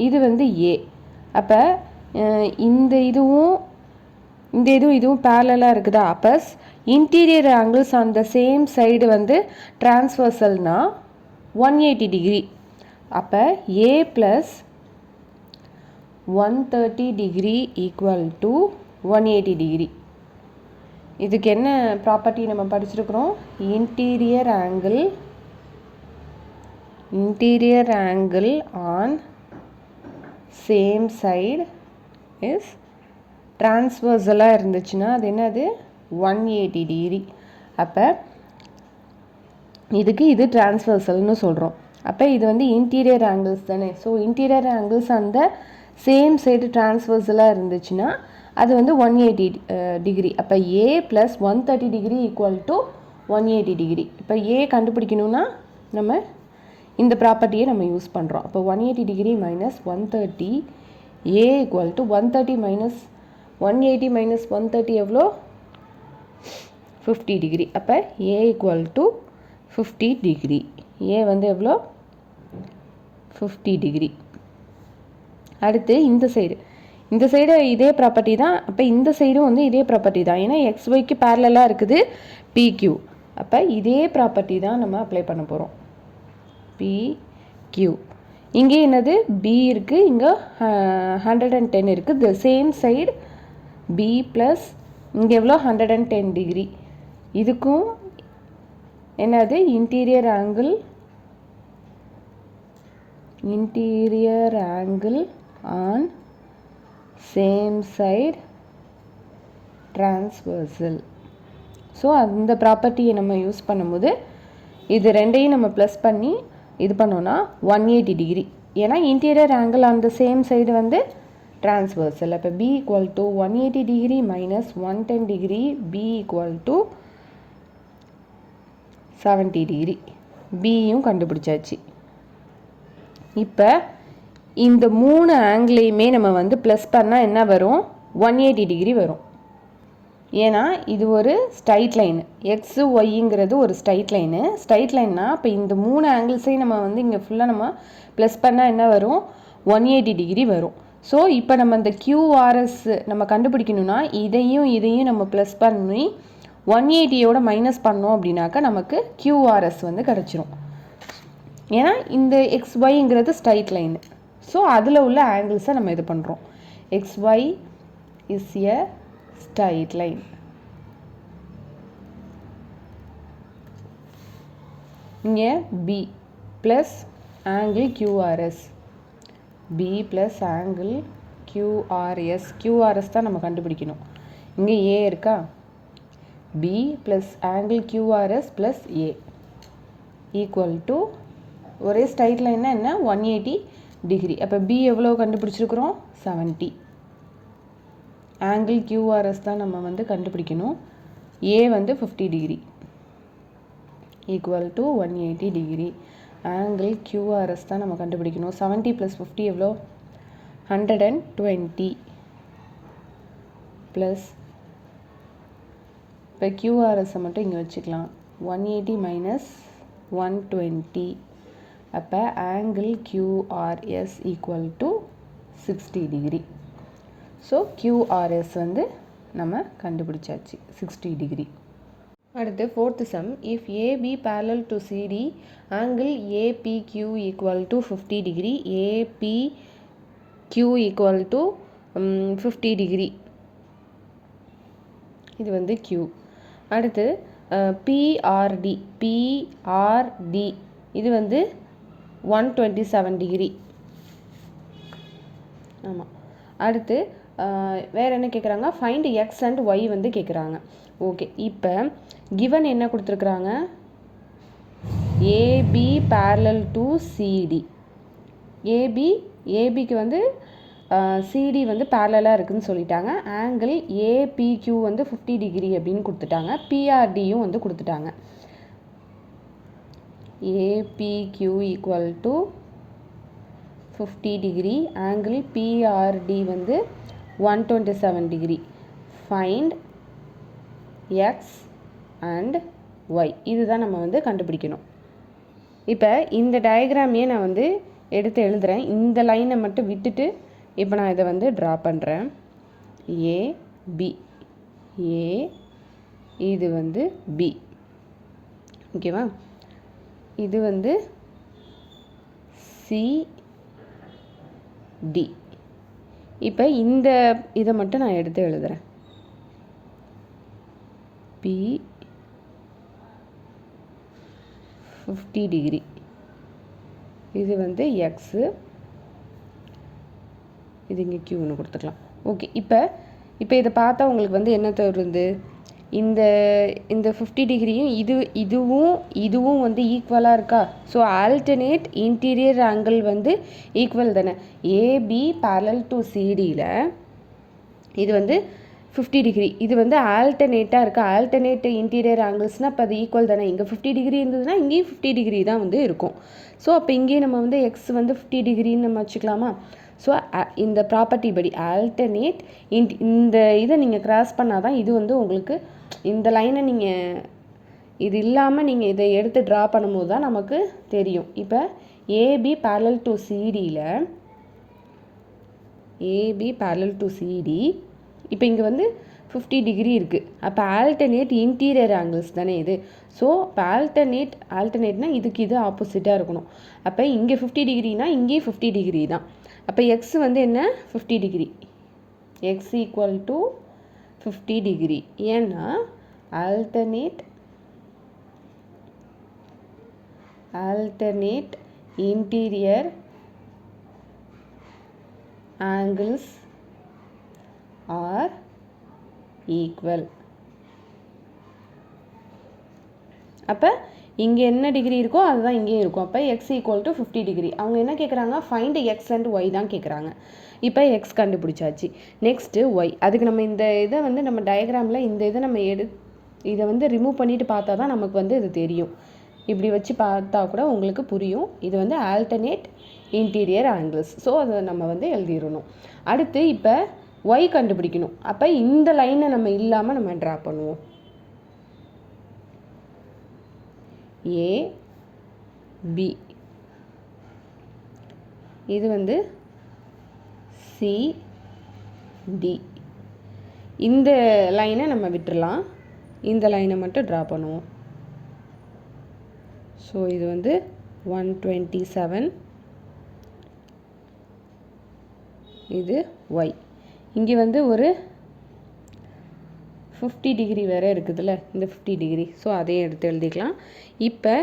இது வந்து ஏ. அப்போ இந்த இதுவும் பேரலாக இருக்குதா? அப்போ interior angles on the same side வந்து டிரான்ஸ்வர்சல்னா 180 டிகிரி. அப்போ A plus 130 degree equal to 180 degree. இதுக்கு என்ன ப்ராப்பர்ட்டி நம்ம படிச்சிருக்கிறோம்? Interior angle on same side is டிரான்ஸ்வர்சலாக இருந்துச்சுன்னா அது என்னது? 180 டிகிரி. அப்போ இதுக்கு இது டிரான்ஸ்வர்சல்னு சொல்கிறோம். அப்போ இது வந்து இன்டீரியர் ஆங்கிள்ஸ் தானே. ஸோ இன்டீரியர் ஆங்கிள்ஸ் அந்த சேம் சைடு டிரான்ஸ்வர்சலாக இருந்துச்சுன்னா அது வந்து 180 டிகிரி. அப்போ A plus 130 degree equal to 180 degree. இப்போ ஏ கண்டுபிடிக்கணும்னா நம்ம இந்த ப்ராப்பர்ட்டியை நம்ம யூஸ் பண்ணுறோம். அப்போ 180 degree minus 130 A equal to 130 minus 180 minus 130 எவ்வளோ? 50 டிகிரி. அப்போ ஏ ஈக்குவல் டு 50 டிகிரி. ஏ வந்து எவ்வளோ? 50 டிகிரி. அடுத்து இந்த சைடு இதே ப்ராப்பர்ட்டி தான். அப்போ இந்த சைடும் வந்து இதே ப்ராப்பர்ட்டி தான். ஏன்னா எக்ஸ்ஒய்க்கு பேரலாக இருக்குது பிக்யூ. அப்போ இதே ப்ராப்பர்ட்டி தான் நம்ம அப்ளை பண்ண போகிறோம். பிக்யூ இங்கே என்னது? பி இருக்குது, இங்கே 110 இருக்குது. The same side B plus இங்கே எவ்வளோ? 110 டிகிரி. இதுக்கும் என்னது? Interior angle on same side transversal. So அந்த ப்ராப்பர்ட்டியை நம்ம யூஸ் பண்ணும்போது இது ரெண்டையும் நம்ம ப்ளஸ் பண்ணி இது பண்ணோன்னா 180 டிகிரி. ஏன்னா interior angle on the same side வந்து டிரான்ஸ்வர்சல். அப்போ B equal to 180 degree minus 110 degree. B equal to 70 degree. பியும் கண்டுபிடிச்சாச்சு. இப்போ இந்த 3 ஆங்கிளையுமே நம்ம வந்து ப்ளஸ் பண்ணால் என்ன வரும்? 180 டிகிரி வரும். ஏன்னா இது ஒரு ஸ்ட்ரைட் லைனு. எக்ஸு ஒய்ங்கிறது ஒரு ஸ்ட்ரைட் லைன்னா இப்போ இந்த 3 ஆங்கிள்ஸையும் நம்ம வந்து இங்கே ஃபுல்லாக நம்ம ப்ளஸ் பண்ணால் என்ன வரும்? 180 டிகிரி வரும். ஸோ இப்போ நம்ம இந்த கியூஆர்எஸ் நம்ம கண்டுபிடிக்கணும்னா இதையும் நம்ம ப்ளஸ் பண்ணி 180யோட மைனஸ் பண்ணோம் அப்படின்னாக்கா நமக்கு கியூஆர்எஸ் வந்து கிடச்சிரும். ஏன்னா இந்த எக்ஸ்ஒய்ங்கிறது ஸ்ட்ரைட் லைனு. ஸோ அதில் உள்ள ஆங்கிள்ஸை நம்ம இது பண்ணுறோம். XY is a straight line. இங்கே B plus angle QRS. B plus angle QRS. QRS தான் நம்ம கண்டுபிடிக்கணும். இங்கே A இருக்கா? B plus angle QRS plus A equal to ஒரே ஸ்ட்ரைட் லைன்னா என்ன? 180 டிகிரி. அப்போ B எவ்வளோ கண்டுபிடிச்சிருக்கிறோம்? 70. ஆங்கிள் QRS தான் நம்ம வந்து கண்டுபிடிக்கணும். A வந்து 50 degree. Equal to 180 degree. Angle QRS தான் நம்ம கண்டுபிடிக்கணும். 70 + 50 எவ்வளோ? 120 ப்ளஸ் இப்போ QRSை மட்டும் இங்கே வச்சுக்கலாம். 180 மைனஸ் 120. அப்போ angle QRS equal to 60 degree. So QRS வந்து நம்ம கண்டுபிடிச்சாச்சு 60 டிகிரி. அடுத்து fourth sum, if AB parallel to CD, angle APQ equal to 50 degree, APQ equal to 50 degree. இது வந்து Q. அடுத்து PRD இது வந்து 127 டிகிரி. ஆமாம். அடுத்து வேறு என்ன கேட்குறாங்க? ஃபைண்ட் எக்ஸ் அண்ட் ஒய் வந்து கேட்குறாங்க. ஓகே, இப்போ கிவன் என்ன கொடுத்துருக்குறாங்க? AB parallel to CD. ஏபிக்கு வந்து சிடி வந்து பேரலாக இருக்குதுன்னு சொல்லிட்டாங்க. ஆங்கிள் ஏபிக்யூ வந்து 50 டிகிரி அப்படின்னு கொடுத்துட்டாங்க. பிஆர்டியும் வந்து கொடுத்துட்டாங்க. APQ equal to 50 degree. Angle PRT வந்து 127 degree. Find X and Y. இதுதான் நம்ம வந்து கண்டுபிடிக்கணும். இப்போ இந்த டயக்ராமையே நான் வந்து எடுத்து எழுதுகிறேன். இந்த லைனை மட்டும் விட்டுட்டு இப்போ நான் இதை வந்து ட்ரா பண்ணுறேன். ஏபி, இது வந்து பி, ஓகேவா? இது வந்து சிடி. இப்போ இந்த இதை மட்டும் நான் எடுத்து எழுதுகிறேன். B 50 degree. இது வந்து எக்ஸு, இது இங்கே கியூன்னு கொடுத்துக்கலாம். ஓகே, இப்போ இதை பார்த்தா உங்களுக்கு வந்து என்ன தருது? இந்த 50 டிகிரியும் இதுவும் வந்து ஈக்குவலாக இருக்கா? ஸோ ஆல்டர்னேட் இன்டீரியர் ஆங்கிள் வந்து ஈக்குவல் தானே. ஏபி பேரலல் டு சிடியில் இது வந்து 50 டிகிரி. இது வந்து ஆல்டர்னேட்டாக இருக்குது. ஆல்டர்னேட் இன்டீரியர் ஆங்கிள்ஸ்னால் இப்போ அது ஈக்குவல் தானே. இங்கே 50 டிகிரி இருந்ததுன்னா இங்கேயும் 50 டிகிரி தான் வந்து இருக்கும். ஸோ அப்போ இங்கேயும் நம்ம வந்து எக்ஸ் வந்து 50 டிகிரின்னு நம்ம வச்சுக்கலாமா? ஸோ இந்த ப்ராப்பர்ட்டி படி ஆல்டர்னேட் இந்த இதை நீங்கள் கிராஸ் பண்ணால் தான் இது வந்து உங்களுக்கு இந்த லைனை நீங்கள் இது இல்லாமல் நீங்கள் இதை எடுத்து ட்ரா பண்ணும்போது தான் நமக்கு தெரியும். இப்போ ஏபி பேரலல் டு சிடியில் இப்போ இங்கே வந்து 50 டிகிரி இருக்குது. அப்போ ஆல்டர்னேட் இன்டீரியர் ஆங்கிள்ஸ் தானே இது. ஸோ இப்போ ஆல்டர்னேட்னா இதுக்கு இது ஆப்போசிட்டாக இருக்கணும். அப்போ இங்கே 50 டிகிரினா இங்கேயும் 50 டிகிரி தான். அப்போ எக்ஸ் வந்து என்ன? 50 degree. X equal to 50 degree. ஏன்னா alternate interior angles are equal. அப்போ இங்கே என்ன டிகிரி இருக்கோ அதுதான் இங்கேயும் இருக்கும். அப்போ எக்ஸ் ஈக்குவல் டு 50 டிகிரி. அவங்க என்ன கேட்குறாங்க? ஃபைண்ட் எக்ஸ் அண்ட் ஒய் தான் கேட்குறாங்க. இப்போ எக்ஸ் கண்டுபிடிச்சாச்சு. Next Y. அதுக்கு நம்ம இந்த இதை வந்து நம்ம டயக்ராமில் இந்த இதை நம்ம இதை வந்து ரிமூவ் பண்ணிவிட்டு பார்த்தா தான் நமக்கு வந்து இது தெரியும். இப்படி வச்சு பார்த்தா கூட உங்களுக்கு புரியும். இது வந்து ஆல்டர்னேட் இன்டீரியர் ஆங்கிள்ஸ். ஸோ அதை நம்ம வந்து எழுதிடணும். அடுத்து இப்போ ஒய் கண்டுபிடிக்கணும். அப்போ இந்த லைனை நம்ம இல்லாமல் நம்ம ட்ரா பண்ணுவோம். ஏபி, இது வந்து சிடி. இந்த லைனை நம்ம விட்டுடலாம். இந்த லைனை மட்டும் ட்ரா பண்ணுவோம். ஸோ இது வந்து 127, இது ஒய். இங்கே வந்து ஒரு 50 டிகிரி வேறு இருக்குதுல்ல, இந்த 50 டிகிரி. ஸோ அதையும் எடுத்து எழுதிக்கலாம். இப்போ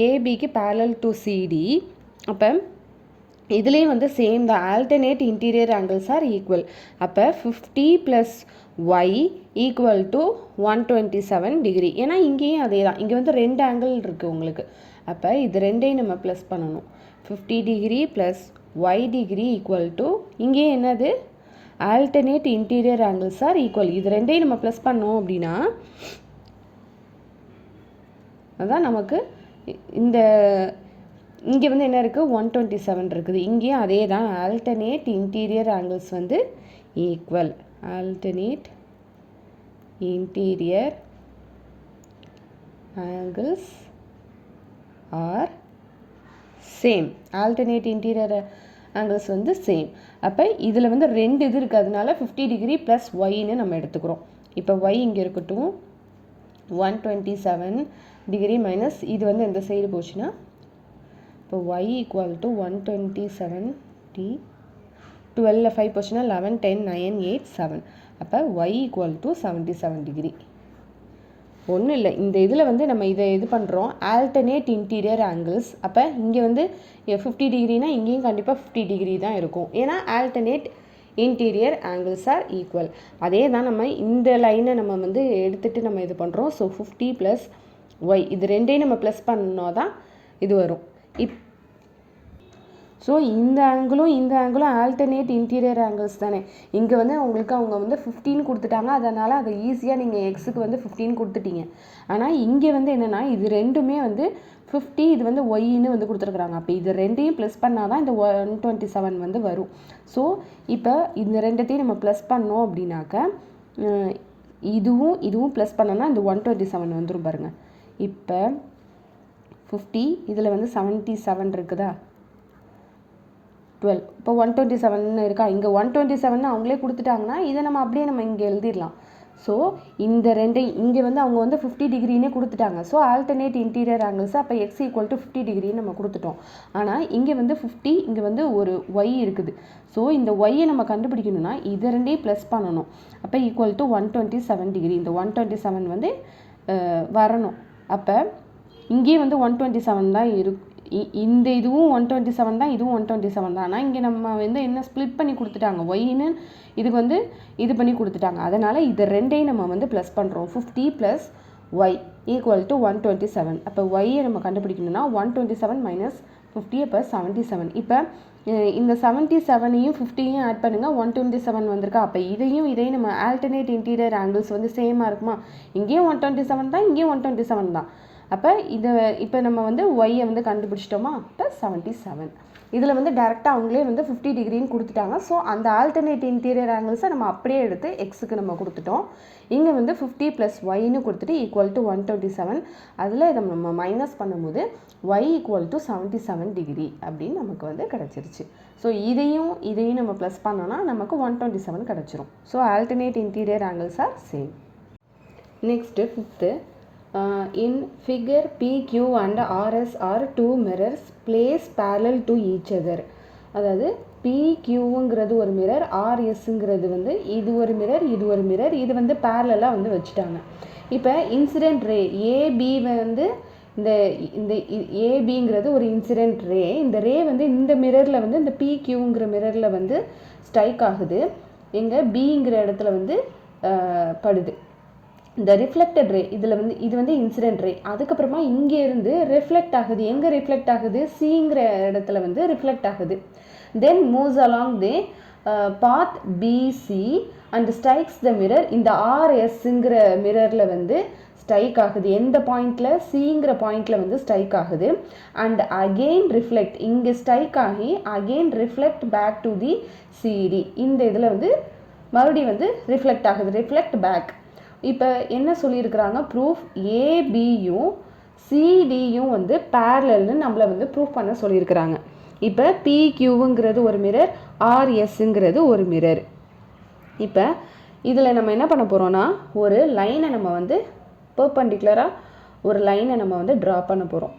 ஏபிக்கு பேரலல் டு சிடி. அப்போ இதுலேயும் வந்து சேம் தான். Alternate interior angles are equal. அப்போ 50 + ஒய் ஈக்குவல் டு 127 டிகிரி. ஏன்னா இங்கேயும் அதே தான். இங்கே வந்து 2 ஆங்கிள் இருக்குது உங்களுக்கு. அப்போ இது ரெண்டையும் நம்ம ப்ளஸ் பண்ணணும். 50 degree plus Y degree equal to இங்கேயும் என்னது? Alternate interior angles are equal. இது ரெண்டையும் நம்ம ப்ளஸ் பண்ணோம் அப்படின்னா அதான் நமக்கு இந்த இங்கே வந்து என்ன இருக்குது 127 இருக்குது. இங்கேயும் அதே தான். ஆல்டர்னேட் இன்டீரியர் ஆங்கிள்ஸ் வந்து equal. Alternate interior angles R same. Alternate interior angles வந்து சேம். அப்போ இதில் வந்து 2 இது இருக்குது, அதனால 50 டிகிரி ப்ளஸ் ஒய்ன்னு நம்ம எடுத்துக்கிறோம். இப்போ ஒய் இங்கே இருக்கட்டும், 127 டிகிரி மைனஸ் இது வந்து இந்த சைடு போச்சுன்னா இப்போ ஒய் ஈக்குவல் டு 127 12 5 போச்சுன்னா 11 10 9 8 7. அப்போ ஒய் ஈக்குவல் டு 77 டிகிரி. ஒன்றும் இல்லை, இந்த இதில் வந்து நம்ம இதை இது பண்ணுறோம் ஆல்டர்னேட் இன்டீரியர் ஆங்கிள்ஸ். அப்போ இங்கே வந்து 50 டிகிரினா இங்கேயும் கண்டிப்பாக 50 டிகிரி தான் இருக்கும், ஏன்னா alternate interior angles are equal. அதே தான் நம்ம இந்த லைனை நம்ம வந்து எடுத்துகிட்டு நம்ம இது பண்ணுறோம். ஸோ 50 ப்ளஸ் ஒய் இது ரெண்டையும் நம்ம ப்ளஸ் பண்ணோம் தான் இது வரும். ஸோ இந்த ஆங்கிளும் ஆல்டர்னேட் இன்டீரியர் ஆங்கிள்ஸ் தானே. இங்கே வந்து உங்களுக்கு அவங்க வந்து 15 கொடுத்துட்டாங்க, அதனால் அதை ஈஸியாக நீங்கள் எக்ஸுக்கு வந்து 15 கொடுத்துட்டீங்க. ஆனால் இங்கே வந்து என்னென்னா இது ரெண்டுமே வந்து 50, இது வந்து ஒய்ன்னு வந்து கொடுத்துருக்குறாங்க. அப்போ இது ரெண்டையும் ப்ளஸ் பண்ணால் தான் இந்த 127 வந்து வரும். ஸோ இப்போ இந்த ரெண்டத்தையும் நம்ம ப்ளஸ் பண்ணோம் அப்படின்னாக்க இதுவும் ப்ளஸ் பண்ணோன்னா இந்த 127 வந்துடும் பாருங்கள். இப்போ 50 இதில் வந்து 77 இருக்குதா, 12. இப்போ 127 இருக்கா, இங்கே 127 அவங்களே கொடுத்துட்டாங்கன்னா இதை நம்ம அப்படியே நம்ம இங்கே எழுதிடலாம். ஸோ இந்த ரெண்டையும் இங்கே வந்து அவங்க வந்து 50 டிகிரினே கொடுத்துட்டாங்க. ஸோ ஆல்டர்னேட் இன்டீரியர் ஆங்கிள்ஸ் அப்போ எக்ஸ் ஈக்குவல் டு 50 டிகிரின்னு நம்ம கொடுத்துட்டோம். ஆனால் இங்கே வந்து 50, இங்கே வந்து ஒரு ஒய் இருக்குது. ஸோ இந்த ஒய்யை நம்ம கண்டுபிடிக்கணும்னா இதை ரெண்டையும் ப்ளஸ் பண்ணணும். அப்போ ஈக்குவல் டு 127 டிகிரி. இந்த 127 வந்து வரணும். அப்போ இங்கேயும் வந்து 127 தான் இருக்கு. இந்த இதுவும் 127 தான், இதுவும் 127 தான். ஆனால் இங்கே நம்ம வந்து என்ன ஸ்ப்ளிட் பண்ணி கொடுத்துட்டாங்க, ஒய்ன்னு இதுக்கு வந்து இது பண்ணி கொடுத்துட்டாங்க. அதனால் இது ரெண்டையும் நம்ம வந்து ப்ளஸ் பண்ணுறோம். 50 ப்ளஸ் ஒய் ஈக்குவல் டு 127. அப்போ ஒய்யை நம்ம கண்டுபிடிக்கணும்னா 127 மைனஸ் 50 அப்போ 77. இப்போ இந்த 77ஐயும் 50ஐயும் ஆட் பண்ணுங்கள், 127 வந்திருக்கா. அப்போ இதையும் நம்ம ஆல்டர்னேட் இன்டீரியர் ஆங்கிள்ஸ் வந்து சேமாக இருக்குமா, இங்கேயும் 127 தான், இங்கேயும் 127 தான். அப்போ இப்போ நம்ம வந்து ஒய்யை வந்து கண்டுபிடிச்சிட்டோமா, இப்போ 77. இதில் வந்து டேரெக்டாக அவங்களே வந்து 50 டிகிரின்னு கொடுத்துட்டாங்க. ஸோ அந்த ஆல்டர்னேட் இன்டீரியர் ஆங்கிள்ஸை நம்ம அப்படியே எடுத்து எக்ஸுக்கு நம்ம கொடுத்துட்டோம். இங்கே வந்து 50 ப்ளஸ் ஒய்ன்னு கொடுத்துட்டு ஈக்குவல் டு 127. அதில் இதை நம்ம மைனஸ் பண்ணும்போது ஒய் ஈக்குவல் டு 77 டிகிரி அப்படின்னு நமக்கு வந்து கிடச்சிருச்சு. ஸோ இதையும் நம்ம ப்ளஸ் பண்ணோன்னா நமக்கு 127 கிடச்சிரும். So alternate interior angles R same. Next 5th, in figure PQ and RS are two mirrors placed parallel to each other. அதாவது PQங்கிறது ஒரு மிரர், RSங்கிறது வந்து இது ஒரு மிரர், இது ஒரு மிரர், இது வந்து பேரலாக வந்து வச்சுட்டாங்க. இப்போ இன்சிடென்ட் ரே ஏபி வந்து இந்த ஏபிங்கிறது ஒரு இன்சிடென்ட் ரே. இந்த ரே வந்து இந்த மிரரில் வந்து இந்த PQங்கிற மிரரில் வந்து ஸ்ட்ரைக் ஆகுது, எங்கே பிங்கிற இடத்துல வந்து படுது. இந்த ரிஃப்ளெக்டட் ரே இதில் வந்து இது வந்து இன்சிடென்ட் ரே. அதுக்கப்புறமா இங்கேருந்து ரிஃப்ளெக்ட் ஆகுது, எங்கே ரிஃப்ளெக்ட் ஆகுது, சிங்கிற இடத்துல வந்து ரிஃப்ளெக்ட் ஆகுது. Then moves along the path PC and strikes the mirror. இந்த ஆர்எஸ்ங்கிற மிரரில் வந்து ஸ்ட்ரைக் ஆகுது, எந்த பாயிண்டில், சிங்கிற பாயிண்டில் வந்து ஸ்ட்ரைக் ஆகுது. அண்ட் அகெயின் ரிஃப்ளெக்ட், இங்கே ஸ்ட்ரைக் ஆகி again reflect back to the CD. இந்த இதில் வந்து மறுபடியும் வந்து ரிஃப்ளெக்ட் ஆகுது, ரிஃப்ளெக்ட் பேக். இப்போ என்ன சொல்லியிருக்கிறாங்க, ப்ரூஃப் ஏபியும் சிடியும் வந்து பேரலல்னு நம்மளை வந்து ப்ரூஃப் பண்ண சொல்லியிருக்கிறாங்க. இப்போ பிக்யூங்கிறது ஒரு மிரர், ஆர்எஸ்ங்கிறது ஒரு மிரர். இப்போ இதில் நம்ம என்ன பண்ண போகிறோன்னா ஒரு லைனை நம்ம வந்து பெர்பெண்டிகுலராக ஒரு லைனை நம்ம வந்து ட்ரா பண்ண போகிறோம்.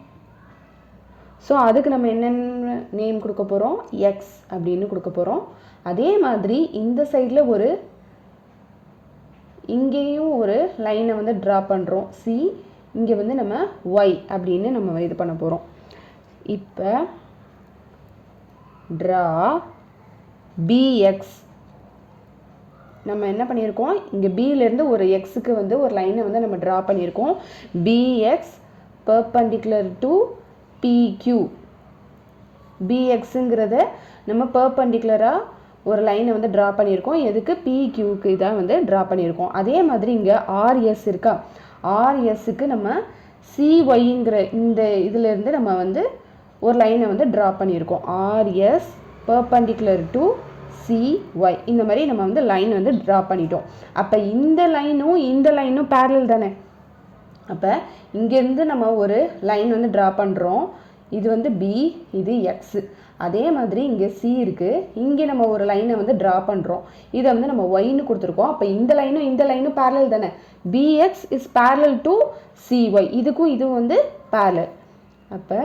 ஸோ அதுக்கு நம்ம என்னென்ன நேம் கொடுக்க போகிறோம், எக்ஸ் அப்படின்னு கொடுக்க போகிறோம். அதே மாதிரி இந்த சைடில் இங்கேயும் ஒரு லைனை வந்து ட்ரா பண்ணுறோம், சி. இங்கே வந்து நம்ம ஒய் அப்படின்னு நம்ம இது பண்ண போகிறோம். இப்போ ட்ரா பிஎக்ஸ். நம்ம என்ன பண்ணியிருக்கோம், இங்கே பியிலேருந்து ஒரு எக்ஸுக்கு வந்து ஒரு லைனை வந்து நம்ம ட்ரா பண்ணியிருக்கோம். PX perpendicular to PQ. பிஎக்ஸுங்கிறத நம்ம பெர்பெண்டிகுலராக ஒரு லைனை வந்து ட்ரா பண்ணியிருக்கோம். எதுக்கு, பிக்யூக்கு இதான் வந்து ட்ரா பண்ணியிருக்கோம். அதே மாதிரி இங்கே ஆர்எஸ் இருக்கா, ஆர்எஸ்க்கு நம்ம சிஒய்ங்கிற இந்த இதிலேருந்து நம்ம வந்து ஒரு லைனை வந்து ட்ரா பண்ணியிருக்கோம். ஆர்எஸ் பெர்பெண்டிகுலர் டு சிஒய் இந்த மாதிரி நம்ம வந்து லைன் வந்து ட்ரா பண்ணிட்டோம். அப்போ இந்த லைனும் பேரலல் தானே. அப்போ இங்கேருந்து நம்ம ஒரு லைன் வந்து ட்ரா பண்ணுறோம். இது வந்து பி, இது எக்ஸு. அதே மாதிரி இங்கே சி இருக்குது. இங்கே நம்ம ஒரு லைனை வந்து ட்ரா பண்ணுறோம். இதை வந்து நம்ம ஒய்னு கொடுத்துருக்கோம். அப்போ இந்த லைனும் பேரலல் தானே. PX is parallel to CY. இதுவும் வந்து பேரலல். அப்போ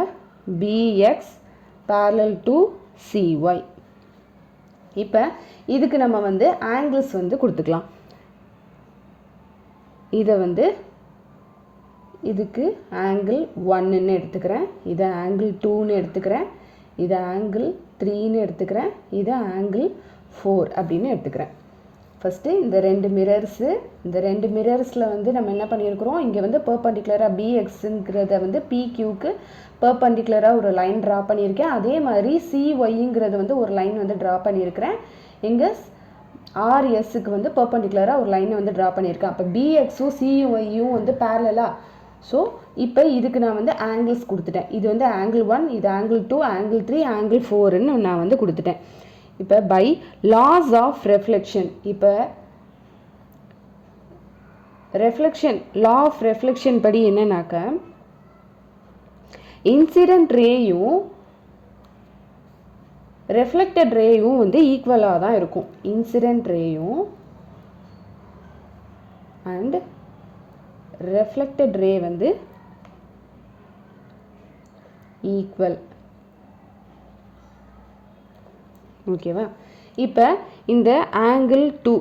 பிஎக்ஸ் பேரலல் டு சிஒய். இப்போ இதுக்கு நம்ம வந்து ஆங்கிள்ஸ் வந்து கொடுத்துக்கலாம். இதை வந்து இதுக்கு ஆங்கிள் 1ன்னு எடுத்துக்கிறேன், இதை ஆங்கிள் 2ன்னு எடுத்துக்கிறேன், இதை ஆங்கிள் 3ன்னு எடுத்துக்கிறேன், இதை ஆங்கிள் 4 அப்படின்னு எடுத்துக்கிறேன். ஃபஸ்ட்டு இந்த ரெண்டு மிரர்ஸில் வந்து நம்ம என்ன பண்ணியிருக்கிறோம், இங்கே வந்து பெர்பெண்டிகுலராக பிஎக்ஸுங்கிறத வந்து பிக்யூக்கு பெர்பெண்டிகுலராக ஒரு லைன் ட்ரா பண்ணியிருக்கேன். அதே மாதிரி சிஒய்ங்கிறது வந்து ஒரு லைன் வந்து ட்ரா பண்ணியிருக்கிறேன். இங்கே ஆர்எஸ்க்கு வந்து பெர்பெண்டிகுலராக ஒரு லைனை வந்து ட்ரா பண்ணியிருக்கேன். அப்போ பிஎக்ஸும் சிஒய்யும் வந்து பேரலலாக. ஸோ இப்போ இதுக்கு நான் வந்து ஆங்கிள்ஸ் கொடுத்துட்டேன். இது வந்து ஆங்கிள் 1, இது ஆங்கிள் 2, ஆங்கிள் 3, ஆங்கிள் 4ன்னு நான் வந்து கொடுத்துட்டேன். இப்போ பை லாஸ் ஆஃப் ரெஃப்ளெக்ஷன், இப்போ லா ஆஃப் ரெஃப்ளெக்ஷன் படி என்னன்னாக்க இன்சிடென்ட் ரேயும் ரெஃப்ளெக்டட் ரேயும் வந்து ஈக்குவலாக தான் இருக்கும். இன்சிடென்ட் ரேயும் அண்ட் ரெஃப்ளெக்டட் ரே வந்து ஈக்குவல். ஓகேவா? இப்போ இந்த ஆங்கிள் 2,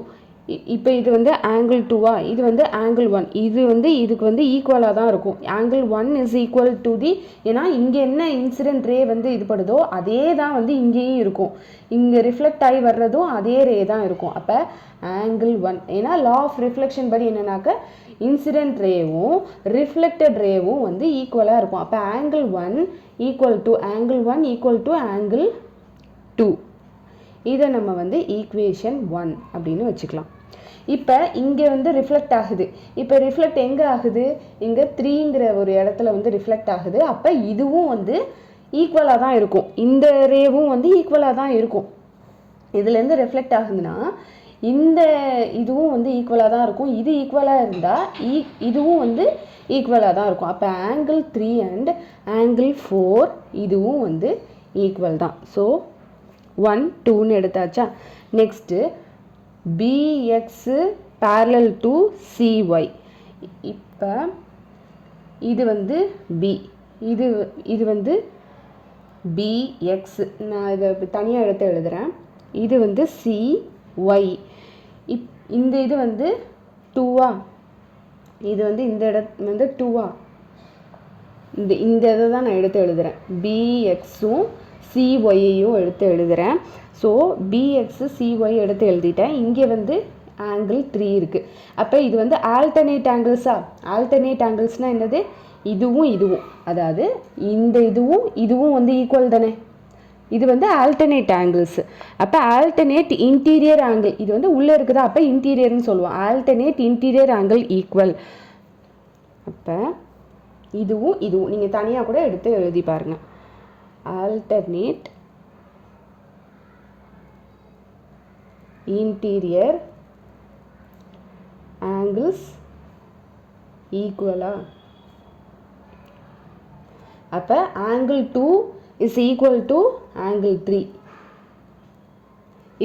இப்போ இது வந்து ஆங்கிள் 2வா, இது வந்து ஆங்கிள் 1, இது வந்து இதுக்கு வந்து ஈக்குவலாக தான் இருக்கும். Angle 1 is equal to the, ஏன்னா இங்கே என்ன இன்சிடென்ட் ரே வந்து இது படுதோ அதே தான் வந்து இங்கேயும் இருக்கும். இங்கே ரிஃப்ளெக்ட் ஆகி வர்றதும் அதே ரே தான் இருக்கும். அப்போ ஆங்கிள் 1, ஏன்னா லா ஆஃப் ரிஃப்ளெக்ஷன் படி என்னன்னாக்க இன்சிடென்ட் ரேவும் ரிஃப்ளெக்டட் ரேவும் வந்து ஈக்குவலாக இருக்கும். அப்போ ஆங்கிள் 1 ஈக்குவல் டு ஆங்கிள் 2. இதை நம்ம வந்து ஈக்குவேஷன் 1 அப்படின்னு வச்சுக்கலாம். இப்போ இங்கே வந்து ரிஃப்ளெக்ட் ஆகுது. இப்போ ரிஃப்ளெக்ட் எங்கே ஆகுது, இங்கே 3ங்கிற ஒரு இடத்துல வந்து ரிஃப்ளெக்ட் ஆகுது. அப்போ இதுவும் வந்து ஈக்குவலாக தான் இருக்கும். இந்த ரேவும் வந்து ஈக்குவலாக தான் இருக்கும். இதுலேருந்து ரிஃப்ளெக்ட் ஆகுதுன்னா இந்த இதுவும் வந்து ஈக்குவலாக தான் இருக்கும். இது ஈக்குவலாக இருந்தால் இதுவும் வந்து ஈக்குவலாக தான் இருக்கும். அப்போ ஆங்கிள் 3 அண்ட் ஆங்கிள் 4 இதுவும் வந்து ஈக்குவல் தான். ஸோ 1, 2ன்னு எடுத்தாச்சா. Next PX parallel to CY. இப்போ இது வந்து பி, இது வந்து பிஎக்ஸு. நான் இதை தனியாக எடுத்து எழுதுகிறேன். இது வந்து சிஒய். இந்த இது வந்து 2வா, இது வந்து இந்த இடம் வந்து 2வா, இந்த இதை தான் நான் எடுத்து எழுதுகிறேன். பிஎக்ஸும் சிஒய்யையும் எடுத்து எழுதுகிறேன். ஸோ பிஎக்ஸு சிஒய் எடுத்து எழுதிட்டேன். இங்கே வந்து ஆங்கிள் 3 இருக்குது. அப்போ இது வந்து ஆல்டர்னேட் ஆங்கிள்ஸா. ஆல்டர்னேட் ஆங்கிள்ஸ்னால் என்னது, இதுவும் அதாவது இந்த இதுவும் வந்து ஈக்குவல் தானே. இது வந்து ஆல்டர்னேட் ஆங்கிள்ஸ். அப்போ ஆல்டர்னேட் இன்டீரியர் ஆங்கிள், இது வந்து உள்ளே இருக்குதா, அப்போ இன்டீரியர்னு சொல்லுவோம். Alternate interior angle equal. அப்போ இதுவும் நீங்கள் தனியாக கூட எடுத்து எழுதி பாருங்கள். alternate interior angles equal. அப்போ angle 2 is equal to angle 3.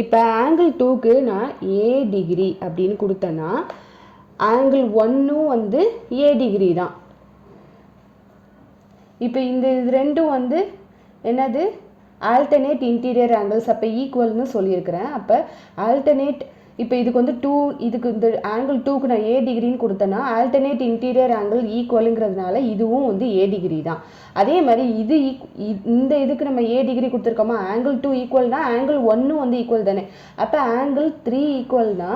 இப்போ angle 2க்கு நான் a டிகிரி அப்படின்னு கொடுத்தேன்னா angle 1ம் வந்து a டிகிரி தான். இப்போ இந்த ரெண்டும் வந்து என்னது, ஆல்டர்னேட் இன்டீரியர் ஆங்கிள்ஸ். அப்போ ஈக்குவல்னு சொல்லியிருக்கிறேன். அப்போ ஆல்டர்னேட், இப்போ இதுக்கு வந்து 2, இதுக்கு இந்த ஆங்கிள் 2க்கு நான் ஏ டிகிரின்னு கொடுத்தேன்னா ஆல்டர்னேட் இன்டீரியர் ஆங்கிள் ஈக்குவலுங்கிறதுனால இதுவும் வந்து ஏ டிகிரி தான். அதே மாதிரி இந்த இதுக்கு நம்ம ஏ டிகிரி கொடுத்துருக்கோமா, ஆங்கிள் 2 ஈக்குவல்னா ஆங்கிள் 1 வந்து ஈக்குவல் தானே. அப்போ ஆங்கிள் 3 ஈக்குவல்னா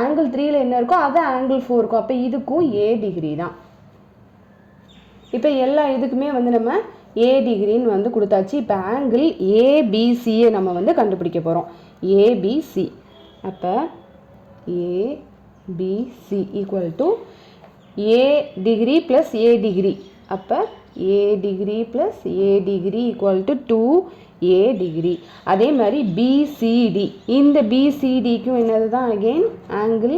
ஆங்கிள் 3ல் என்ன இருக்கோ அது ஆங்கிள் 4 இருக்கும். அப்போ இதுக்கும் ஏ டிகிரி தான். இப்போ எல்லா இதுக்குமே வந்து நம்ம ஏ டிகிரின்னு வந்து கொடுத்தாச்சு. இப்போ ஆங்கிள் ஏபிசியை நம்ம வந்து கண்டுபிடிக்க போகிறோம். ஏபிசி. அப்போ ABC equal to A degree plus A degree. அப்போ a degree plus a degree equal to 2a degree. அதே மாதிரி BCD, இந்த BCDக்கும் என்னது தான் again angle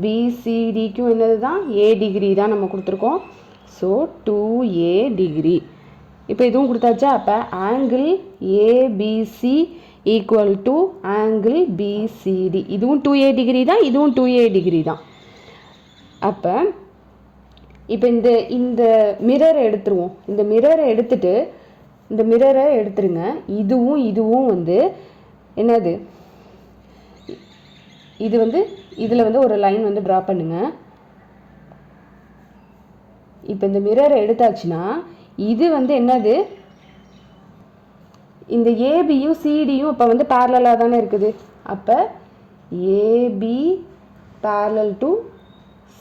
BCDக்கும் என்னது தான் a degree தான் நம்ம கொடுத்துருக்கோம். So 2a degree. இப்போ இதுவும் கொடுத்தாச்சா? அப்போ angle ABC equal to angle BCD, இதுவும் 2a degree தான், இதுவும் 2a degree தான். அப்போ இப்போ இந்த மிரரை எடுத்துருவோம். இந்த மிரரை எடுத்துட்டு இந்த மிரரை எடுத்துருங்க. இதுவும் வந்து என்னது, இது வந்து இதில் வந்து ஒரு லைன் வந்து ட்ரா பண்ணுங்க. இப்போ இந்த மிரரை எடுத்தாச்சுன்னா இது வந்து என்னது, இந்த ஏபியும் சிடியும் இப்போ வந்து பேரலாக தானே இருக்குது. அப்போ AB parallel to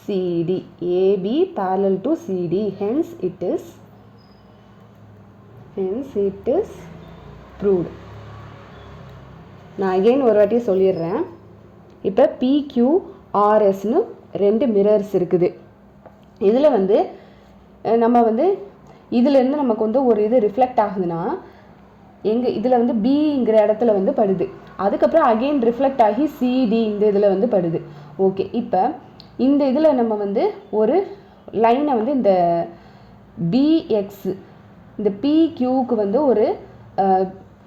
CD, AB parallel to CD, hence it is proved. நான் again ஒரு வாட்டி சொல்லிடுறேன். இப்போ PQRSனு ரெண்டு மிரர்ஸ் இருக்குது. இதில் வந்து நம்ம வந்து இதிலேருந்து நமக்கு வந்து ஒரு இது ரிஃப்ளெக்ட் ஆகுதுன்னா இதில் வந்து பிங்கிற இடத்துல வந்து படுது. அதுக்கப்புறம் அகெயின் ரிஃப்ளெக்ட் ஆகி சிடி இந்த இதில் வந்து படுது. ஓகே, இப்போ இந்த இதில் நம்ம வந்து ஒரு லைனை வந்து இந்த பிஎக்ஸ், இந்த பிக்யூக்கு வந்து ஒரு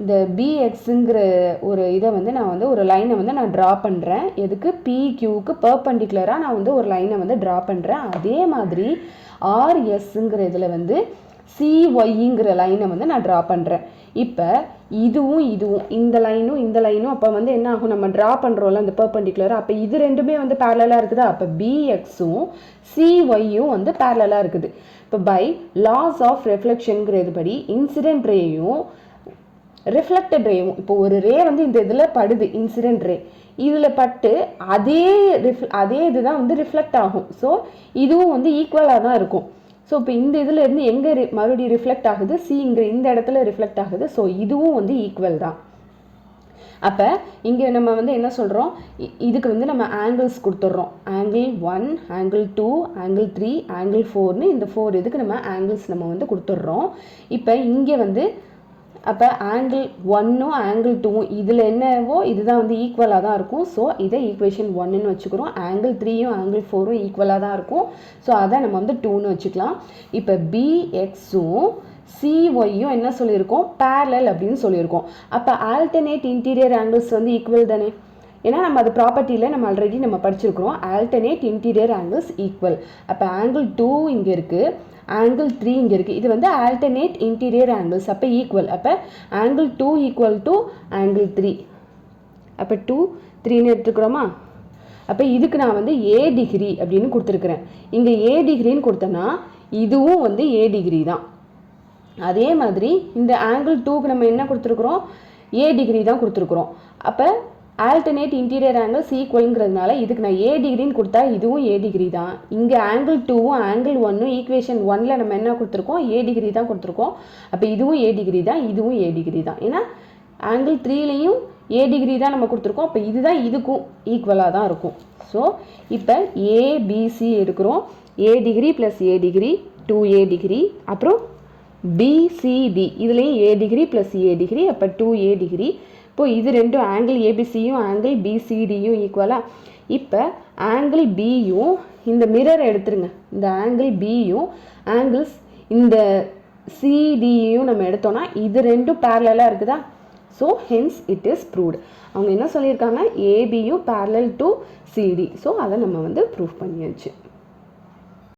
இந்த பிஎக்ஸுங்கிற ஒரு இதை வந்து நான் வந்து ஒரு லைனை வந்து நான் ட்ரா பண்ணுறேன். எதுக்கு? பிக்யூக்கு பர்பண்டிகுலராக நான் வந்து ஒரு லைனை வந்து ட்ரா பண்ணுறேன். அதே மாதிரி ஆர்எஸ்ங்கிற இதில் வந்து சிஒய்ங்கிற லைனை வந்து நான் ட்ரா பண்ணுறேன். இப்போ இதுவும் இந்த லைனும் அப்போ வந்து என்ன ஆகும், நம்ம ட்ரா பண்ணுறோம்ல அந்த பர்பண்டிகுலராக, அப்போ இது ரெண்டுமே வந்து பேரலாக இருக்குதா? அப்போ பிஎக்ஸும் சிஒய்யும் வந்து பேரலாக இருக்குது. இப்போ பை லாஸ் ஆஃப் ரெஃப்ளெக்ஷனுங்கிறது படி இன்சிடென்ட் ரேயும் ரிஃப்ளெக்டட் ரேயும், இப்போ ஒரு ரே வந்து இந்த இதில் படுது, இன்சிடென்ட் ரே இதில் பட்டு அதே இதுதான் வந்து ரிஃப்ளெக்ட் ஆகும். ஸோ இதுவும் வந்து ஈக்குவலாக தான் இருக்கும். ஸோ இப்போ இந்த இதில் இருந்து எங்கே மறுபடியும் ரிஃப்ளெக்ட் ஆகுது? சிங்கிற இந்த இடத்துல ரிஃப்ளெக்ட் ஆகுது. ஸோ இதுவும் வந்து ஈக்குவல் தான். அப்போ இங்கே நம்ம வந்து என்ன சொல்கிறோம், இதுக்கு வந்து நம்ம ஆங்கிள்ஸ் கொடுத்துட்றோம். ஆங்கிள் 1, ஆங்கிள் 2, ஆங்கிள் 3, ஆங்கிள் 4னு இந்த 4 இதுக்கு நம்ம ஆங்கிள்ஸ் நம்ம வந்து கொடுத்துட்றோம். இப்போ இங்கே வந்து அப்போ ஆங்கிள் 1ம் ஆங்கிள் 2ம் இதில் என்னவோ இதுதான் வந்து ஈக்குவலாக தான் இருக்கும். ஸோ இதை ஈக்குவேஷன் 1ன்னு வச்சுக்கிறோம். ஆங்கிள் 3யும் ஆங்கிள் 4ம் ஈக்குவலாக தான் இருக்கும். ஸோ அதை நம்ம வந்து 2ன்னு வச்சுக்கலாம். இப்போ பிஎக்ஸும் சிஒய்யும் என்ன சொல்லியிருக்கோம்? பேரலல் அப்படின்னு சொல்லியிருக்கோம். அப்போ ஆல்டர்னேட் இன்டீரியர் ஆங்கிள்ஸ் வந்து ஈக்குவல் தானே? ஏன்னா நம்ம அது ப்ராப்பர்ட்டியில் நம்ம ஆல்ரெடி நம்ம படிச்சிருக்கிறோம். Alternate interior angles equal. அப்போ ஆங்கிள் 2 இங்கே இருக்குது, ஆங்கிள் 3 இங்கே இருக்குது. இது வந்து ஆல்டர்னேட் இன்டீரியர் ஆங்கிள்ஸ், அப்போ ஈக்குவல். அப்போ ஆங்கிள் 2 ஈக்குவல் டு ஆங்கிள் 3. அப்போ 2, 3ன்னு எடுத்துக்கிறோமா? அப்போ இதுக்கு நான் வந்து ஏ டிகிரி அப்படின்னு கொடுத்துருக்குறேன். இங்கே ஏ டிகிரின்னு கொடுத்தேன்னா இதுவும் வந்து ஏ டிகிரி தான். அதே மாதிரி இந்த ஆங்கிள் 2க்கு நம்ம என்ன கொடுத்துருக்குறோம்? ஏ டிகிரி தான் கொடுத்துருக்குறோம். அப்போ ஆல்டர்னேட் இன்டீரியர் ஆங்கிள்ஸ் ஈக்குவலுங்கிறதுனால இதுக்கு நான் ஏ டிகிரின்னு கொடுத்தா இதுவும் ஏ டிகிரி தான். இங்கே ஆங்கிள் 2வும் ஆங்கிள் 1ம் ஈக்குவேஷன் 1ல் நம்ம என்ன கொடுத்துருக்கோம்? ஏ டிகிரி தான் கொடுத்துருக்கோம். அப்போ இதுவும் ஏ டிகிரி தான், இதுவும் ஏ டிகிரி தான். ஏன்னா ஆங்கிள் 3லையும் ஏ டிகிரி தான் நம்ம கொடுத்துருக்கோம். அப்போ இதுதான் இதுக்கும் ஈக்குவலாக தான் இருக்கும். ஸோ இப்போ ஏபிசி எடுக்கிறோம். A degree plus A degree 2a degree, அப்புறம் பிசிடி இதுலேயும் A degree plus A degree, அப்போ 2a டிகிரி. இப்போது இது ரெண்டும் ஆங்கிள் ஏபிசியும் ஆங்கிள் பிசிடியும் ஈக்குவலாக. இப்போ ஆங்கிள் பியும் இந்த மிரர் எடுத்துருங்க. இந்த ஆங்கிள் பியும் ஆங்கிள்ஸ் இந்த சிடியும் நம்ம எடுத்தோன்னா இது ரெண்டும் பேரலாக இருக்குதா? So hence it is proved. அவங்க என்ன சொல்லியிருக்காங்க? ஏபியும் பேரலல் டு சிடி. ஸோ அதை நம்ம வந்து ப்ரூவ் பண்ணியாச்சு.